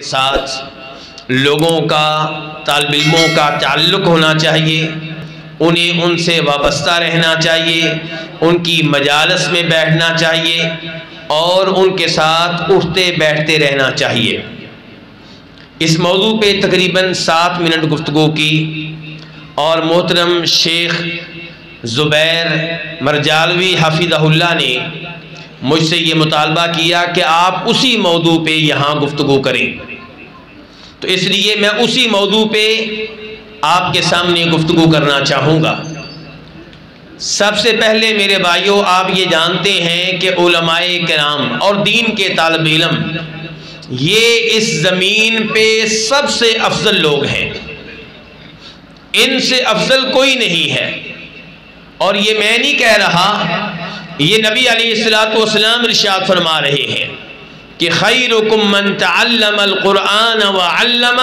ساتھ لوگوں کا طالب علموں کا تعلق ہونا چاہیے، انہیں ان سے وابستہ رہنا چاہیے، ان کی مجالس میں بیٹھنا چاہیے اور ان کے ساتھ اٹھتے بیٹھتے رہنا چاہیے۔ اس موضوع پہ تقریباً 7 منٹ گفتگو کی اور محترم شیخ زبیر مرجالوی حفظہ اللہ نے مجھ سے یہ مطالبہ کیا کہ آپ اسی موضوع پہ یہاں گفتگو کریں، تو اس لیے میں اسی موضوع پہ آپ کے سامنے گفتگو کرنا چاہوں گا۔ سب سے پہلے میرے بھائیوں، آپ یہ جانتے ہیں کہ علماء کرام اور دین کے طالب علم یہ اس زمین پہ سب سے افضل لوگ ہیں، ان سے افضل کوئی نہیں ہے۔ اور یہ میں نہیں کہہ رہا، یہ نبی علیہ الصلوۃ والسلام ارشاد فرما رہے ہیں کہ خیرکم من تعلم القرآن وعلم،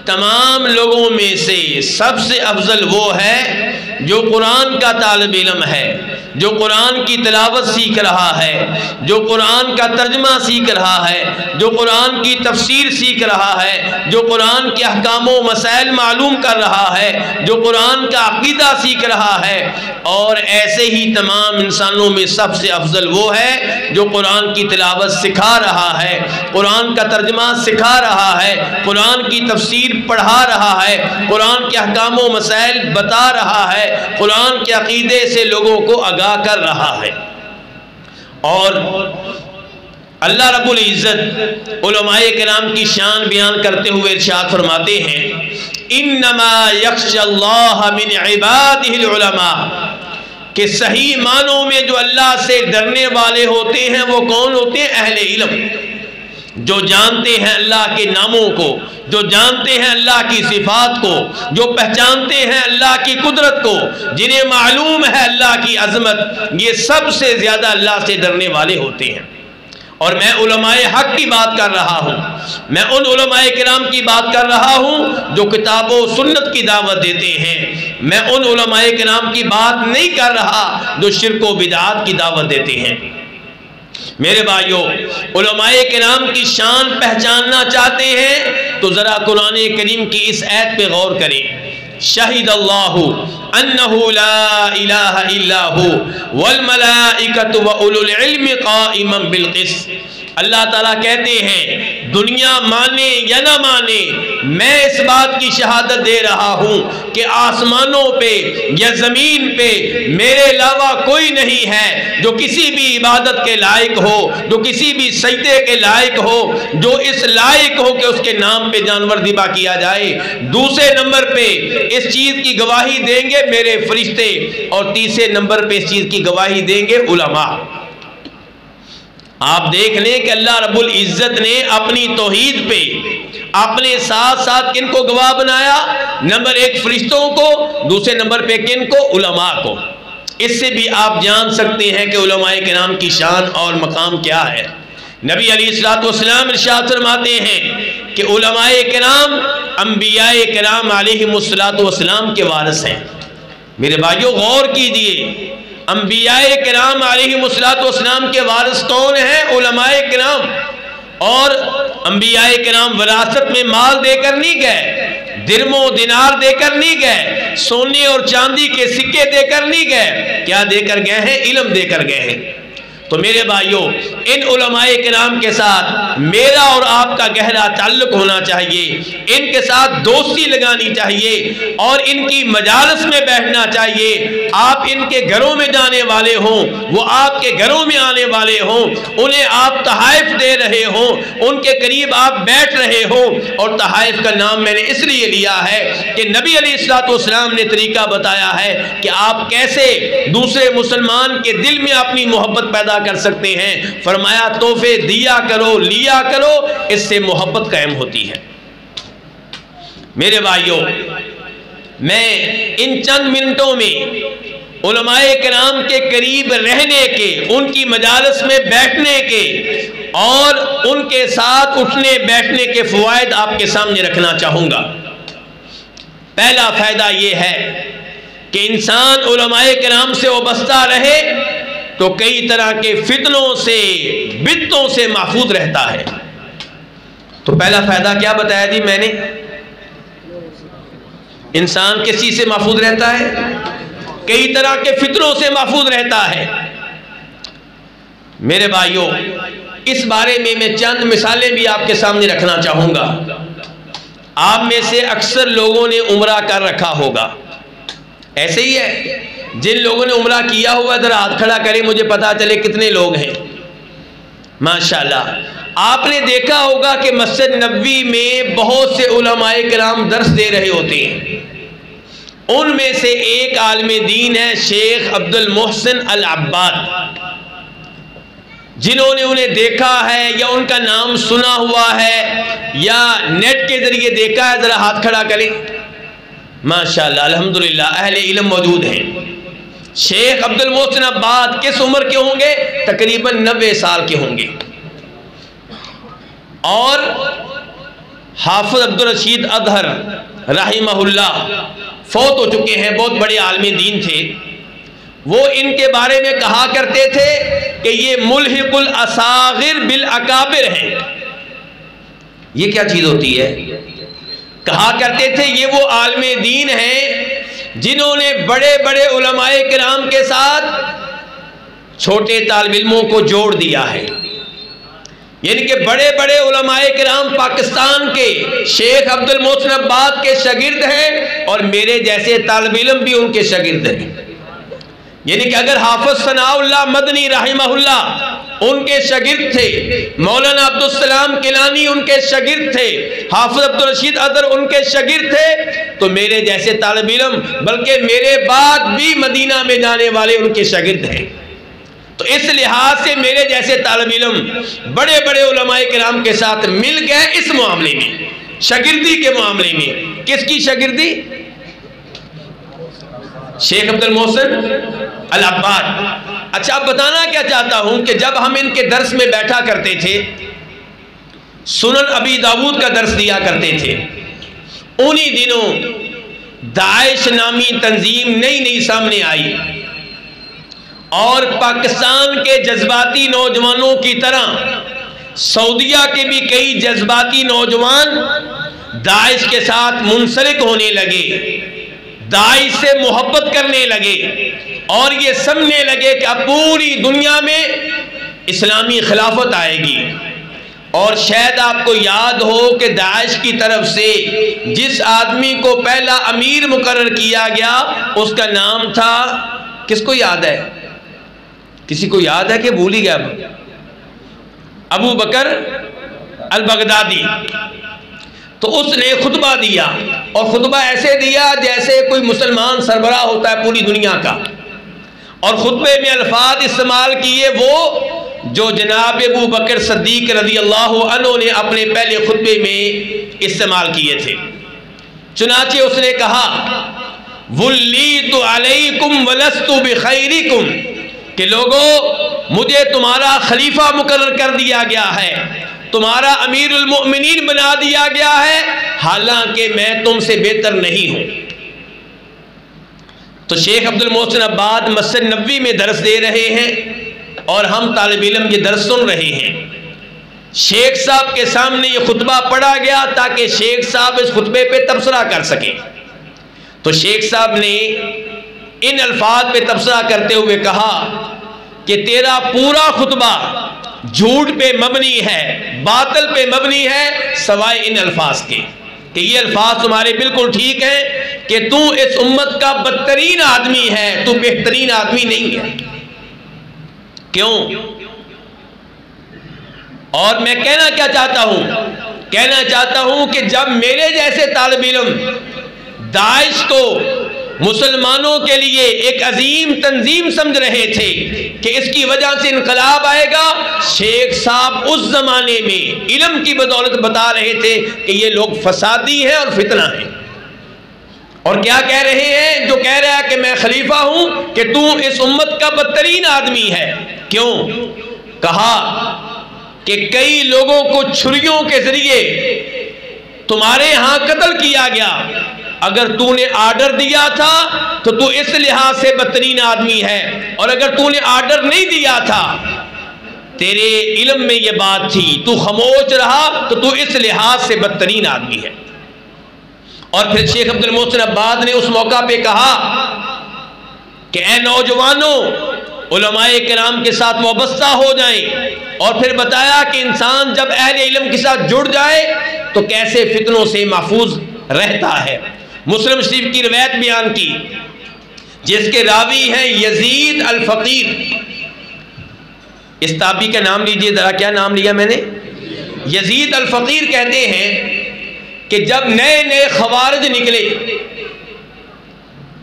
تمام لوگوں میں سے سب سے افضل وہ ہے جو قرآن کا طالب علم ہے، جو قرآن کی تلاوت سیکھ رہا ہے، جو قرآن کا ترجمہ سیکھ رہا ہے، جو قرآن کی تفسیر سیکھ رہا ہے، جو قرآن کے احکام و مسائل معلوم کر رہا ہے، جو قرآن کا عقیدہ سیکھ رہا ہے۔ اور ایسے ہی تمام انسانوں میں سب سے افضل وہ ہے جو قرآن کی تلاوت سکھا رہا ہے، قرآن کا ترجمہ سکھا رہا ہے، قرآن کی تفسیر پڑھا رہا ہے، قرآن کے احکام و مسائل بتا رہا ہے، قرآن کے عقیدے سے لوگوں کو آگاہ کر رہا ہے۔ اور اللہ رب العزت علماء کرام کی شان بیان کرتے ہوئے ارشاد فرماتے ہیں انما یخشی اللہ من عبادہ العلماء، کہ صحیح معنوں میں جو اللہ سے ڈرنے والے ہوتے ہیں وہ کون ہوتے ہیں؟ اہل علم، جو جانتے ہیں اللہ کے ناموں کو، جو جانتے ہیں اللہ کی صفات کو، جو پہچانتے ہیں اللہ کی قدرت کو، جنہیں معلوم ہے اللہ کی عظمت، یہ سب سے زیادہ اللہ سے ڈرنے والے ہوتے ہیں۔ اور میں علماء حق کی بات کر رہا ہوں، میں ان علماء کرام کی بات کر رہا ہوں جو کتاب و سنت کی دعوت دیتے ہیں، میں ان علماء کرام کی بات نہیں کر رہا جو شرک و بدعات کی دعوت دیتے ہیں۔ میرے بھائیوں، علماء کرام کی شان پہچاننا چاہتے ہیں تو ذرا قرآن کریم کی اس آیت پہ غور کریں، شہد اللہ انہ لا الہ الا ہو والملائکۃ واولو العلم قائما بالقسط۔ اللہ تعالیٰ کہتے ہیں دنیا مانے یا نہ مانے، میں اس بات کی شہادت دے رہا ہوں کہ آسمانوں پہ یا زمین پہ میرے علاوہ کوئی نہیں ہے جو کسی بھی عبادت کے لائق ہو، جو کسی بھی سجدے کے لائق ہو، جو اس لائق ہو کہ اس کے نام پہ جانور ذبح کیا جائے۔ دوسرے نمبر پہ اس چیز کی گواہی دیں گے میرے فرشتے، اور تیسرے نمبر پہ اس چیز کی گواہی دیں گے علماء۔ آپ دیکھ لیں کہ اللہ رب العزت نے اپنی توحید پہ اپنے ساتھ ساتھ کن کو گواہ بنایا؟ نمبر 1 فرشتوں کو، دوسرے نمبر پہ کن کو؟ علماء کو۔ اس سے بھی آپ جان سکتے ہیں کہ علماء کرام کی شان اور مقام کیا ہے۔ نبی علیہ الصلوۃ والسلام ارشاد فرماتے ہیں کہ علماء کرام انبیاء کرام علیہم الصلوۃ والسلام کے وارث ہیں۔ میرے بھائیوں غور کیجئے، انبیاء کرام علیہم الصلوۃ والسلام کے وارث کون ہیں؟ علماء کرام۔ اور انبیاء کرام وراثت میں مال دے کر نہیں گئے، درم و دینار دے کر نہیں گئے، سونے اور چاندی کے سکے دے کر نہیں گئے، کیا دے کر گئے ہیں؟ علم دے کر گئے ہیں۔ تو میرے بھائیوں، ان علماء کرام کے ساتھ میرا اور آپ کا گہرا تعلق ہونا چاہیے، ان کے ساتھ دوستی لگانی چاہیے اور ان کی مجالس میں بیٹھنا چاہیے۔ آپ ان کے گھروں میں جانے والے ہوں، وہ آپ کے گھروں میں آنے والے ہوں، انہیں آپ تحائف دے رہے ہوں، ان کے قریب آپ بیٹھ رہے ہوں۔ اور تحائف کا نام میں نے اس لیے لیا ہے کہ نبی علیہ الصلوۃ والسلام نے طریقہ بتایا ہے کہ آپ کیسے دوسرے مسلمان کے دل میں اپنی محبت پیدا کر سکتے ہیں۔ فرمایا تحفے دیا کرو، لیا کرو، اس سے محبت قائم ہوتی ہے۔ میرے بھائیوں، میں ان چند منٹوں میں علماء کرام کے قریب رہنے کے، ان کی مجالس میں بیٹھنے کے اور ان کے ساتھ اٹھنے بیٹھنے کے فوائد آپ کے سامنے رکھنا چاہوں گا۔ پہلا فائدہ یہ ہے کہ انسان علماء کرام سے وابستہ رہے تو کئی طرح کے فتنوں سے، بدعتوں سے محفوظ رہتا ہے۔ تو پہلا فائدہ کیا بتایا جی میں نے؟ انسان کس چیز سے محفوظ رہتا ہے؟ کئی طرح کے فتنوں سے محفوظ رہتا ہے۔ میرے بھائیوں، اس بارے میں چند مثالیں بھی آپ کے سامنے رکھنا چاہوں گا۔ آپ میں سے اکثر لوگوں نے عمرہ کر رکھا ہوگا، ایسے ہی ہے؟ جن لوگوں نے عمرہ کیا ہوا ذرا ہاتھ کھڑا کریں، مجھے پتا چلے کتنے لوگ ہیں۔ ماشاءاللہ، آپ نے دیکھا ہوگا کہ مسجد نبوی میں بہت سے علماء کرام درس دے رہے ہوتے ہیں۔ ان میں سے ایک عالم دین ہے شیخ عبد المحسن العباد، جنہوں نے انہیں دیکھا ہے یا ان کا نام سنا ہوا ہے یا نیٹ کے ذریعے دیکھا ہے، ذرا ہاتھ کھڑا کریں۔ ماشاءاللہ، الحمدللہ اہل علم موجود ہیں۔ شیخ عبد المحسن عباد کس عمر کے ہوں گے؟ تقریباً 90 سال کے ہوں گے۔ اور حافظ عبدالرشید اظہر رحمہ اللہ فوت ہو چکے ہیں، بہت بڑے عالم دین تھے۔ وہ ان کے بارے میں کہا کرتے تھے کہ یہ ملحق الاصاغر بالاکابر ہیں۔ یہ کیا چیز ہوتی ہے؟ کہا کرتے تھے یہ وہ عالم دین ہیں جنہوں نے بڑے بڑے علماء کرام کے ساتھ چھوٹے طالب علموں کو جوڑ دیا ہے۔ یعنی کہ بڑے بڑے علماء کرام پاکستان کے شیخ عبد المحسن عباد کے شاگرد ہیں، اور میرے جیسے طالب علم بھی ان کے شاگرد ہیں۔ یعنی کہ اگر حافظ ثناء اللہ مدنی رحمہ اللہ ان کے شاگرد تھے، مولانا عبدالسلام کیلانی ان کے شاگرد تھے، حافظ عبدالرشید اظہر ان کے شاگرد تھے، تو میرے جیسے طالب علم بلکہ میرے بعد بھی مدینہ میں جانے والے ان کے شاگرد ہیں۔ تو اس لحاظ سے میرے جیسے طالب علم بڑے بڑے علماء کرام کے ساتھ مل گئے اس معاملے میں، شاگردی کے معاملے میں۔ کس کی شاگردی؟ شیخ عبد المحسن العباد۔ اچھا، اب بتانا کیا چاہتا ہوں کہ جب ہم ان کے درس میں بیٹھا کرتے تھے، سنن ابی داؤد کا درس دیا کرتے تھے، انہی دنوں داعش نامی تنظیم نئی نئی سامنے آئی، اور پاکستان کے جذباتی نوجوانوں کی طرح سعودیہ کے بھی کئی جذباتی نوجوان داعش کے ساتھ منسلک ہونے لگے، داعش سے محبت کرنے لگے، اور یہ سمجھنے لگے کہ اب پوری دنیا میں اسلامی خلافت آئے گی۔ اور شاید آپ کو یاد ہو کہ داعش کی طرف سے جس آدمی کو پہلا امیر مقرر کیا گیا اس کا نام تھا، کس کو یاد ہے؟ کسی کو یاد ہے کہ بھول ہی گیا؟ ابو بکر البغدادی۔ تو اس نے خطبہ دیا، اور خطبہ ایسے دیا جیسے کوئی مسلمان سربراہ ہوتا ہے پوری دنیا کا، اور خطبے میں الفاظ استعمال کیے وہ جو جناب ابو بکر صدیق رضی اللہ عنہ نے اپنے پہلے خطبے میں استعمال کیے تھے۔ چنانچہ اس نے کہا ولیت علیکم ولست بخیرکم، کہ لوگوں مجھے تمہارا خلیفہ مقرر کر دیا گیا ہے، تمہارا امیر المؤمنین بنا دیا گیا ہے، حالانکہ میں تم سے بہتر نہیں ہوں۔ تو شیخ عبد المحسن عباد مسجد نبوی میں درس دے رہے ہیں، اور ہم طالب علم یہ درس سن رہے ہیں۔ شیخ صاحب کے سامنے یہ خطبہ پڑھا گیا تاکہ شیخ صاحب اس خطبے پہ تبصرہ کر سکیں۔ تو شیخ صاحب نے ان الفاظ پہ تبصرہ کرتے ہوئے کہا کہ تیرا پورا خطبہ جھوٹ پہ مبنی ہے، باطل پہ مبنی ہے، سوائے ان الفاظ کے، کہ یہ الفاظ تمہارے بالکل ٹھیک ہیں کہ تو اس امت کا بدترین آدمی ہے، تو بہترین آدمی نہیں ہے۔ کیوں؟ اور میں کہنا کیا چاہتا ہوں؟ کہنا چاہتا ہوں کہ جب میرے جیسے طالب علم داعش کو مسلمانوں کے لیے ایک عظیم تنظیم سمجھ رہے تھے کہ اس کی وجہ سے انقلاب آئے گا، شیخ صاحب اس زمانے میں علم کی بدولت بتا رہے تھے کہ یہ لوگ فسادی ہیں اور فتنہ ہیں۔ اور کیا کہہ رہے ہیں؟ جو کہہ رہا ہے کہ میں خلیفہ ہوں کہ تو اس امت کا بدترین آدمی ہے۔ کیوں؟ کہا کہ کئی لوگوں کو چھریوں کے ذریعے تمہارے ہاں قتل کیا گیا، اگر تو نے آرڈر دیا تھا تو تو اس لحاظ سے بدترین آدمی ہے، اور اگر تو نے آرڈر نہیں دیا تھا تیرے علم میں یہ بات تھی، تو خاموش رہا تو اس لحاظ سے بدترین آدمی ہے۔ اور پھر شیخ عبد المحسن عباد نے اس موقع پہ کہا کہ اے نوجوانوں، علماء کرام کے ساتھ وابستہ ہو جائیں، اور پھر بتایا کہ انسان جب اہل علم کے ساتھ جڑ جائے تو کیسے فتنوں سے محفوظ رہتا ہے۔ مسلم شریف کی روایت بیان کی جس کے راوی ہیں یزید الفقیر۔ اس تابعی کا نام لیجئے ذرا، کیا نام لیا میں نے؟ یزید الفقیر کہتے ہیں کہ جب نئے نئے خوارج نکلے،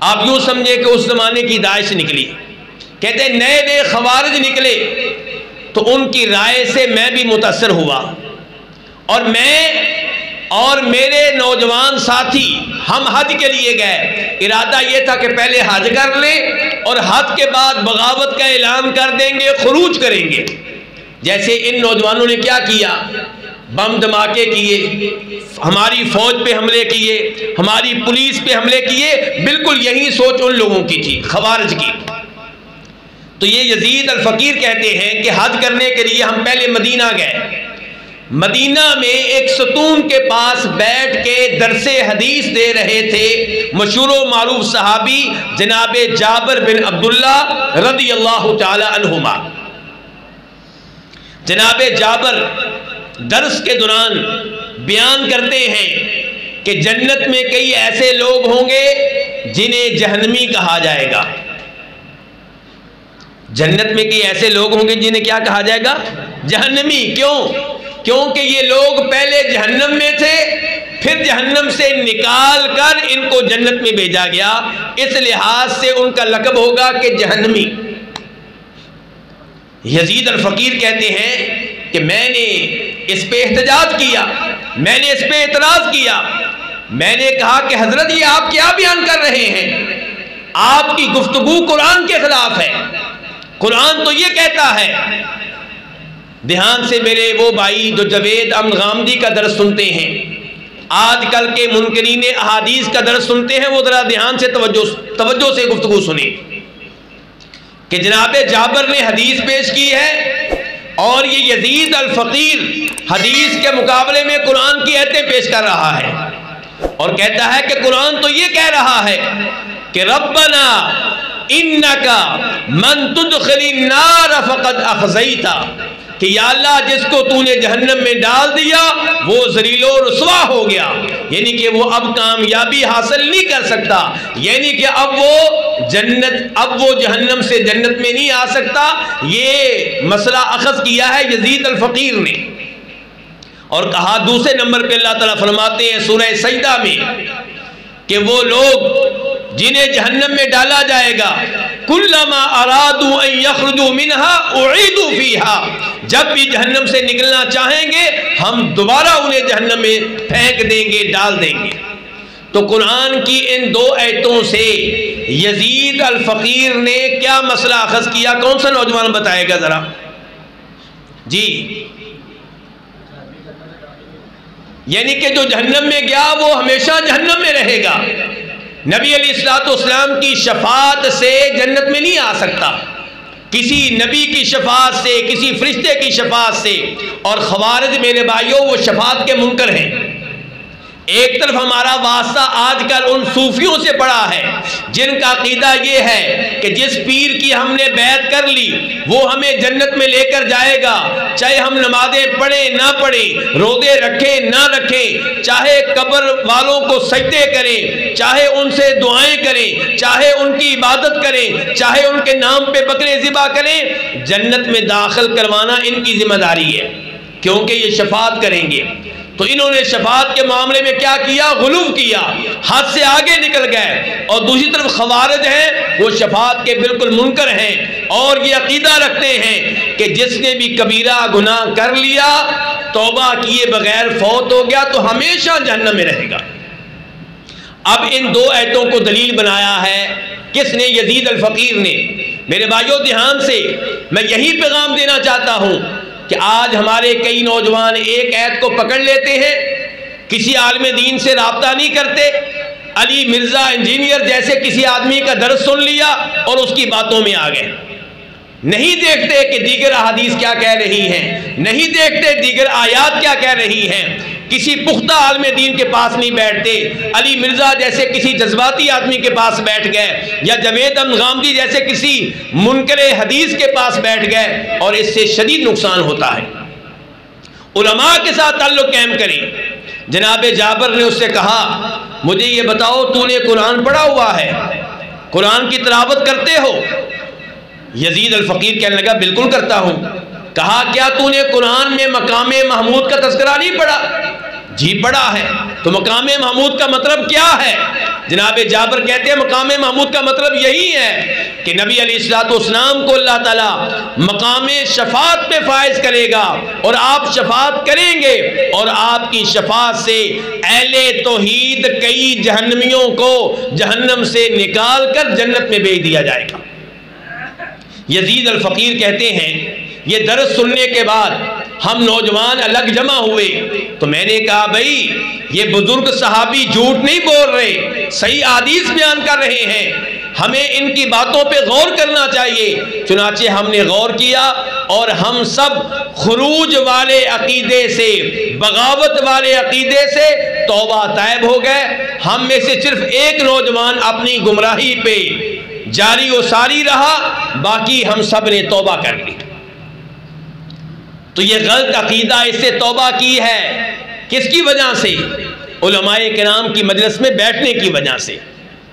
آپ یوں سمجھے کہ اس زمانے کی داعش نکلی، کہتے ہیں نئے نئے خوارج نکلے تو ان کی رائے سے میں بھی متاثر ہوا، اور میں اور میرے نوجوان ساتھی ہم حج کے لیے گئے۔ ارادہ یہ تھا کہ پہلے حج کر لیں اور حج کے بعد بغاوت کا اعلان کر دیں گے، خروج کریں گے۔ جیسے ان نوجوانوں نے کیا کیا، بم دھماکے کیے، ہماری فوج پہ حملے کیے، ہماری پولیس پہ حملے کیے، بالکل یہی سوچ ان لوگوں کی تھی، خوارج کی۔ تو یہ یزید الفقیر کہتے ہیں کہ حج کرنے کے لیے ہم پہلے مدینہ گئے، مدینہ میں ایک ستون کے پاس بیٹھ کے درس حدیث دے رہے تھے مشہور و معروف صحابی جناب جابر بن عبداللہ رضی اللہ تعالی عنہما۔ جناب جابر درس کے دوران بیان کرتے ہیں کہ جنت میں کئی ایسے لوگ ہوں گے جنہیں جہنمی کہا جائے گا۔ جنت میں کئی ایسے لوگ ہوں گے جنہیں کیا کہا جائے گا؟ جہنمی۔ کیوں؟ کیونکہ یہ لوگ پہلے جہنم میں تھے، پھر جہنم سے نکال کر ان کو جنت میں بھیجا گیا، اس لحاظ سے ان کا لقب ہوگا کہ جہنمی۔ یزید الفقیر کہتے ہیں کہ میں نے اس پہ احتجاج کیا، میں نے اس پہ اعتراض کیا، میں نے کہا کہ حضرت یہ آپ کیا بیان کر رہے ہیں؟ آپ کی گفتگو قرآن کے خلاف ہے، قرآن تو یہ کہتا ہے۔ دھیان سے میرے وہ بھائی جو جوید امن غامدی کا درس سنتے ہیں، آج کل کے منکرین احادیث کا درس سنتے ہیں، وہ ذرا دھیان سے توجہ سے گفتگو سنیں کہ جناب جابر نے حدیث پیش کی ہے اور یہ یزید الفقیر حدیث کے مقابلے میں قرآن کی آیتیں پیش کر رہا ہے، اور کہتا ہے کہ قرآن تو یہ کہہ رہا ہے کہ ربنا انکا من تدخل النار فقد اخزیتا، کہ یا اللہ جس کو تو نے جہنم میں ڈال دیا وہ ذلیل و رسوا ہو گیا، یعنی کہ وہ اب کامیابی حاصل نہیں کر سکتا، یعنی کہ اب وہ جہنم سے جنت میں نہیں آ سکتا۔ یہ مسئلہ اخذ کیا ہے یزید الفقیر نے، اور کہا دوسرے نمبر پہ اللہ تعالیٰ فرماتے ہیں سورہ سجدہ میں کہ وہ لوگ جنہیں جہنم میں ڈالا جائے گا کلما ارادوا ان یخرجوا منها اعیدوا فیہا، جب بھی جہنم سے نکلنا چاہیں گے ہم دوبارہ انہیں جہنم میں پھینک دیں گے، ڈال دیں گے۔ تو قرآن کی ان دو آیتوں سے یزید الفقیر نے کیا مسئلہ اخذ کیا؟ کون سا نوجوان بتائے گا ذرا؟ جی، یعنی کہ جو جہنم میں گیا وہ ہمیشہ جہنم میں رہے گا، نبی علیہ الصلوۃ والسلام کی شفاعت سے جنت میں نہیں آ سکتا، کسی نبی کی شفاعت سے، کسی فرشتے کی شفاعت سے۔ اور خوارج میرے بھائیوں وہ شفاعت کے منکر ہیں۔ ایک طرف ہمارا واسطہ آج کل ان صوفیوں سے پڑا ہے جن کا عقیدہ یہ ہے کہ جس پیر کی ہم نے بیعت کر لی وہ ہمیں جنت میں لے کر جائے گا، چاہے ہم نمازیں پڑھیں نہ پڑھیں، روزے رکھیں نہ رکھیں، چاہے قبر والوں کو سجدے کریں، چاہے ان سے دعائیں کریں، چاہے ان کی عبادت کریں، چاہے ان کے نام پہ بکرے ذبح کریں، جنت میں داخل کروانا ان کی ذمہ داری ہے، کیونکہ یہ شفاعت کریں گے۔ تو انہوں نے شفاعت کے معاملے میں کیا کیا؟ غلو کیا، حد سے آگے نکل گئے۔ اور دوسری طرف خوارج ہیں وہ شفاعت کے بالکل منکر ہیں اور یہ عقیدہ رکھتے ہیں کہ جس نے بھی کبیرہ گناہ کر لیا، توبہ کیے بغیر فوت ہو گیا تو ہمیشہ جہنم میں رہے گا۔ اب ان دو آیتوں کو دلیل بنایا ہے کس نے؟ یزید الفقیر نے۔ میرے بھائیوں دھیان سے میں یہی پیغام دینا چاہتا ہوں کہ آج ہمارے کئی نوجوان ایک آیت کو پکڑ لیتے ہیں، کسی عالم دین سے رابطہ نہیں کرتے، علی مرزا انجینئر جیسے کسی آدمی کا درس سن لیا اور اس کی باتوں میں آ گئے۔ نہیں دیکھتے کہ دیگر احادیث کیا کہہ رہی ہیں، نہیں دیکھتے دیگر آیات کیا کہہ رہی ہیں، کسی پختہ عالم دین کے پاس نہیں بیٹھتے، علی مرزا جیسے کسی جذباتی آدمی کے پاس بیٹھ گئے، یا جاوید احمد غامدی جیسے کسی منکر حدیث کے پاس بیٹھ گئے، اور اس سے شدید نقصان ہوتا ہے۔ علماء کے ساتھ تعلق قائم کریں۔ جناب جابر نے اس سے کہا مجھے یہ بتاؤ تو نے قرآن پڑھا ہوا ہے، قرآن کی تلاوت کرتے ہو؟ یزید الفقیر کہنے لگا بالکل کرتا ہوں۔ کہا کیا تو نے قرآن میں مقام محمود کا تذکرہ نہیں پڑھا؟ جی پڑھا ہے۔ تو مقام محمود کا مطلب کیا ہے؟ جناب جابر کہتے ہیں مقام محمود کا مطلب یہی ہے کہ نبی علیہ الصلوۃ والسلام کو اللہ تعالیٰ مقام شفاعت میں فائز کرے گا، اور آپ شفاعت کریں گے، اور آپ کی شفاعت سے اہل توحید کئی جہنمیوں کو جہنم سے نکال کر جنت میں بھیج دیا جائے گا۔ یزید الفقیر کہتے ہیں یہ درس سننے کے بعد ہم نوجوان الگ جمع ہوئے تو میں نے کہا بھائی یہ بزرگ صحابی جھوٹ نہیں بول رہے، صحیح حدیث بیان کر رہے ہیں، ہمیں ان کی باتوں پہ غور کرنا چاہیے۔ چنانچہ ہم نے غور کیا اور ہم سب خروج والے عقیدے سے، بغاوت والے عقیدے سے توبہ طائب ہو گئے۔ ہم میں سے صرف ایک نوجوان اپنی گمراہی پہ جاری و ساری رہا، باقی ہم سب نے توبہ کر لی۔ تو یہ غلط عقیدہ، اس سے توبہ کی ہے کس کی وجہ سے؟ علماء کرام کی مجلس میں بیٹھنے کی وجہ سے۔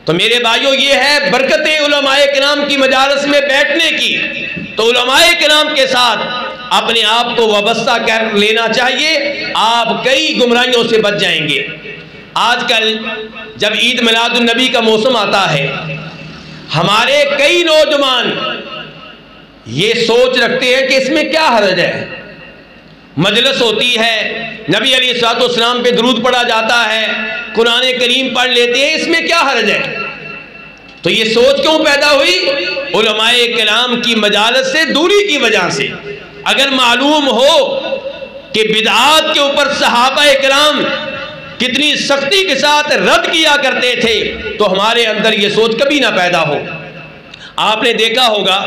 تو میرے بھائیوں یہ ہے برکتیں علماء کرام کی مجالس میں بیٹھنے کی۔ تو علماء کرام کے ساتھ اپنے آپ کو وابستہ کر لینا چاہیے، آپ کئی گمراہیوں سے بچ جائیں گے۔ آج کل جب عید میلاد النبی کا موسم آتا ہے، ہمارے کئی نوجوان یہ سوچ رکھتے ہیں کہ اس میں کیا حرج ہے، مجلس ہوتی ہے، نبی علیہ الصلوۃ والسلام پہ درود پڑھا جاتا ہے، قرآن کریم پڑھ لیتے ہیں، اس میں کیا حرج ہے؟ تو یہ سوچ کیوں پیدا ہوئی؟ علماء کرام کی مجالس سے دوری کی وجہ سے۔ اگر معلوم ہو کہ بدعات کے اوپر صحابہ کرام کتنی سختی کے ساتھ رد کیا کرتے تھے تو ہمارے اندر یہ سوچ کبھی نہ پیدا ہو۔ آپ نے دیکھا ہوگا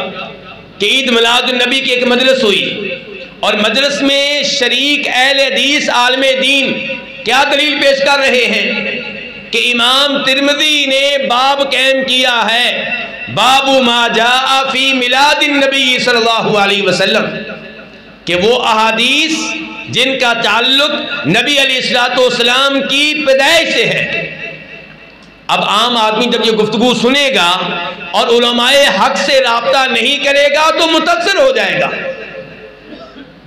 کہ عید میلاد النبی کی ایک مجلس ہوئی، اور مجلس میں شریک اہل حدیث عالم دین کیا دلیل پیش کر رہے ہیں کہ امام ترمذی نے باب قائم کیا ہے، باب ما جاء فی میلاد النبی صلی اللہ علیہ وسلم، کہ وہ احادیث جن کا تعلق نبی علیہ الصلوۃ والسلام کی پیدائش سے ہے۔ اب عام آدمی جب یہ گفتگو سنے گا اور علماء حق سے رابطہ نہیں کرے گا تو متاثر ہو جائے گا۔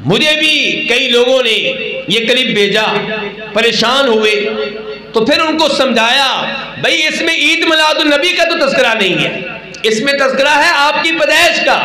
مجھے بھی کئی لوگوں نے یہ کلپ بھیجا، پریشان ہوئے، تو پھر ان کو سمجھایا بھائی اس میں عید میلاد النبی کا تو تذکرہ نہیں ہے، اس میں تذکرہ ہے آپ کی پیدائش کا۔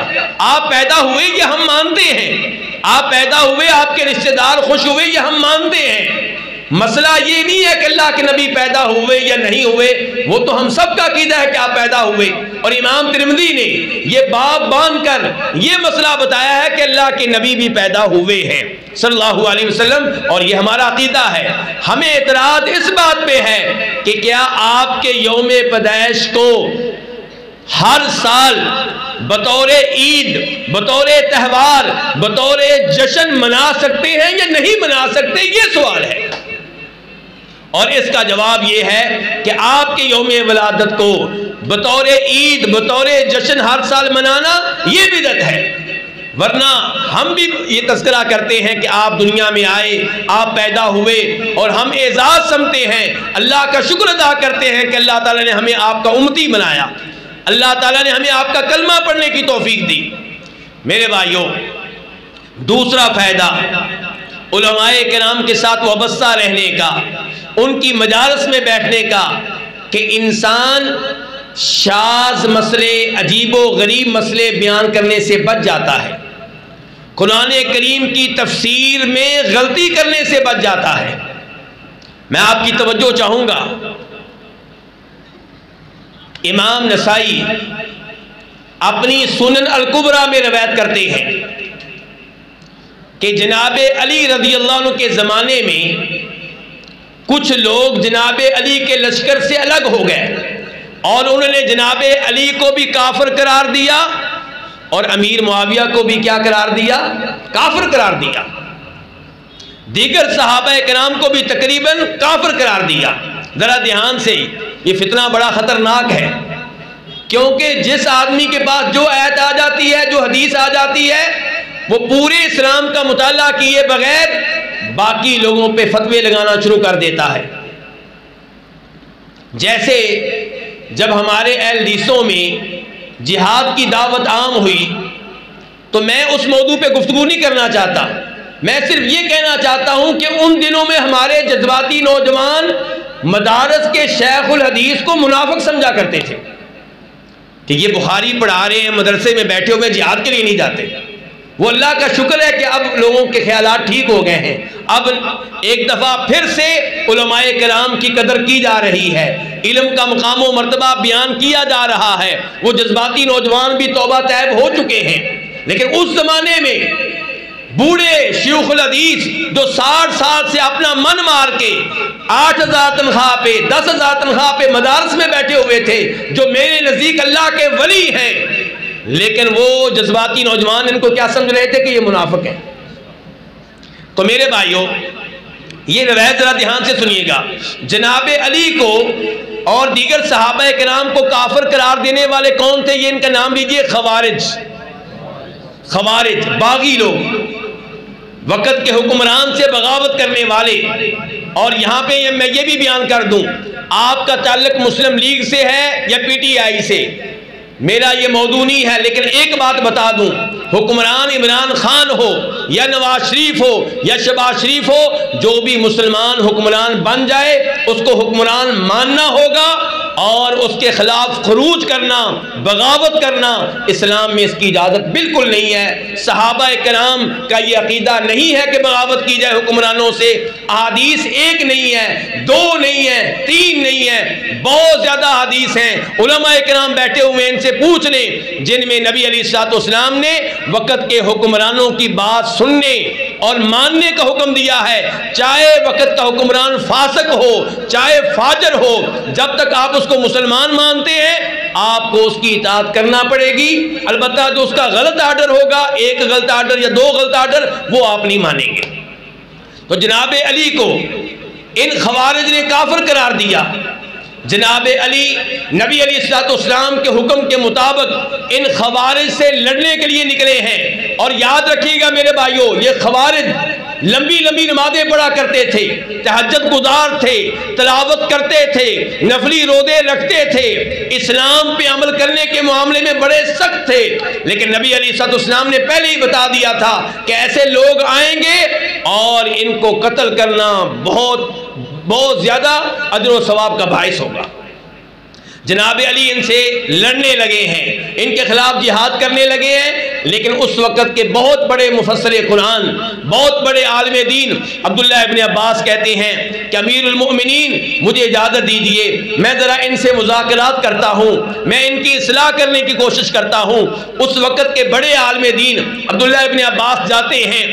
آپ پیدا ہوئے یہ ہم مانتے ہیں، آپ پیدا ہوئے، آپ کے رشتہ دار خوش ہوئے یہ ہم مانتے ہیں۔ مسئلہ یہ نہیں ہے کہ اللہ کے نبی پیدا ہوئے یا نہیں ہوئے، وہ تو ہم سب کا عقیدہ ہے کہ آپ پیدا ہوئے، اور امام ترمذی نے یہ باب باندھ کر یہ مسئلہ بتایا ہے کہ اللہ کے نبی بھی پیدا ہوئے ہیں صلی اللہ علیہ وسلم، اور یہ ہمارا عقیدہ ہے۔ ہمیں اعتراض اس بات پہ ہے کہ کیا آپ کے یوم پیدائش کو ہر سال بطور عید، بطور تہوار، بطور جشن منا سکتے ہیں یا نہیں منا سکتے، یہ سوال ہے۔ اور اس کا جواب یہ ہے کہ آپ کے یوم ولادت کو بطور عید، بطور جشن ہر سال منانا یہ بدعت ہے۔ ورنہ ہم بھی یہ تذکرہ کرتے ہیں کہ آپ دنیا میں آئے، آپ پیدا ہوئے، اور ہم اعزاز سمجھتے ہیں، اللہ کا شکر ادا کرتے ہیں کہ اللہ تعالیٰ نے ہمیں آپ کا امتی بنایا، اللہ تعالیٰ نے ہمیں آپ کا کلمہ پڑھنے کی توفیق دی۔ میرے بھائیوں، دوسرا فائدہ علماء کرام کے ساتھ وابستہ رہنے کا، ان کی مجالس میں بیٹھنے کا، کہ انسان شاذ مسئلے، عجیب و غریب مسئلے بیان کرنے سے بچ جاتا ہے، قرآن کریم کی تفسیر میں غلطی کرنے سے بچ جاتا ہے۔ میں آپ کی توجہ چاہوں گا، امام نسائی اپنی سنن الکبریٰ میں روایت کرتے ہیں کہ جناب علی رضی اللہ عنہ کے زمانے میں کچھ لوگ جناب علی کے لشکر سے الگ ہو گئے، اور انہوں نے جناب علی کو بھی کافر قرار دیا، اور امیر معاویہ کو بھی کیا قرار دیا؟ کافر قرار دیا۔ دیگر صحابہ کرام کو بھی تقریباً کافر قرار دیا۔ ذرا دھیان سے، یہ فتنہ بڑا خطرناک ہے، کیونکہ جس آدمی کے پاس جو آیت آ جاتی ہے، جو حدیث آ جاتی ہے، وہ پورے اسلام کا مطالعہ کیے بغیر باقی لوگوں پہ فتوے لگانا شروع کر دیتا ہے۔ جیسے جب ہمارے اہل حدیثوں میں جہاد کی دعوت عام ہوئی تو میں اس موضوع پہ گفتگو نہیں کرنا چاہتا، میں صرف یہ کہنا چاہتا ہوں کہ ان دنوں میں ہمارے جذباتی نوجوان مدارس کے شیخ الحدیث کو منافق سمجھا کرتے تھے کہ یہ بخاری پڑھا رہے ہیں، مدرسے میں بیٹھے ہوئے جہاد کے لیے نہیں جاتے۔ وہ اللہ کا شکر ہے کہ اب لوگوں کے خیالات ٹھیک ہو گئے ہیں، اب ایک دفعہ پھر سے علماء کرام کی قدر کی جا رہی ہے، علم کا مقام و مرتبہ بیان کیا جا رہا ہے، وہ جذباتی نوجوان بھی توبہ طیب ہو چکے ہیں۔ لیکن اس زمانے میں بوڑھے شیوخ الحدیث جو 60 سال سے اپنا من مار کے 8,000 تنخواہ پہ 10,000 تنخواہ پہ مدارس میں بیٹھے ہوئے تھے، جو میرے نزدیک اللہ کے ولی ہیں، لیکن وہ جذباتی نوجوان ان کو کیا سمجھ رہے تھے کہ یہ منافق ہیں۔ تو میرے بھائیوں، یہ روایت ذرا دھیان سے سنیے گا۔ جناب علی کو اور دیگر صحابہ کرام کو کافر قرار دینے والے کون تھے؟ یہ ان کا نام لیجئے، خوارج، باغی لوگ، وقت کے حکمران سے بغاوت کرنے والے۔ اور یہاں پہ میں یہ بھی بیان کر دوں، آپ کا تعلق مسلم لیگ سے ہے یا پی ٹی آئی سے، میرا یہ موضوع نہیں ہے، لیکن ایک بات بتا دوں، حکمران عمران خان ہو یا نواز شریف ہو یا شہباز شریف ہو، جو بھی مسلمان حکمران بن جائے اس کو حکمران ماننا ہوگا، اور اس کے خلاف خروج کرنا، بغاوت کرنا اسلام میں اس کی اجازت بالکل نہیں ہے۔ صحابہ کرام کا یہ عقیدہ نہیں ہے کہ بغاوت کی جائے حکمرانوں سے۔ احادیث ایک نہیں ہے، دو نہیں ہے، تین نہیں ہے، بہت زیادہ احادیث ہیں، علماء کرام بیٹھے ہوئے ان سے پوچھ لیں، جن میں نبی علیہ الصلوۃ والسلام نے وقت کے حکمرانوں کی بات سننے اور ماننے کا حکم دیا ہے، چاہے وقت کا حکمران فاسق ہو چاہے فاجر ہو، جب تک آپ اس کو مسلمان مانتے ہیں آپ کو اس کی اطاعت کرنا پڑے گی۔ البتہ جو اس کا غلط آرڈر ہوگا، ایک غلط آرڈر یا دو غلط آرڈر، وہ آپ نہیں مانیں گے۔ تو جناب علی کو ان خوارج نے کافر قرار دیا۔ جناب علی نبی علیہ الصلوۃ والسلام کے حکم کے مطابق ان خوارج سے لڑنے کے لیے نکلے ہیں۔ اور یاد رکھیے گا میرے بھائیوں، یہ خوارج لمبی لمبی نمازیں پڑھا کرتے تھے، تہجد گزار تھے، تلاوت کرتے تھے، نفلی روزے رکھتے تھے، اسلام پہ عمل کرنے کے معاملے میں بڑے سخت تھے، لیکن نبی علیہ الصلوۃ والسلام نے پہلے ہی بتا دیا تھا کہ ایسے لوگ آئیں گے اور ان کو قتل کرنا بہت زیادہ اجر و ثواب کا باعث ہوگا۔ جناب علی ان سے لڑنے لگے ہیں، ان کے خلاف جہاد کرنے لگے ہیں، لیکن اس وقت کے بہت بڑے مفسر قرآن، بہت بڑے عالم دین عبداللہ ابن عباس کہتے ہیں کہ امیر المؤمنین مجھے اجازت دیجیے، میں ذرا ان سے مذاکرات کرتا ہوں، میں ان کی اصلاح کرنے کی کوشش کرتا ہوں۔ اس وقت کے بڑے عالم دین عبداللہ ابن عباس جاتے ہیں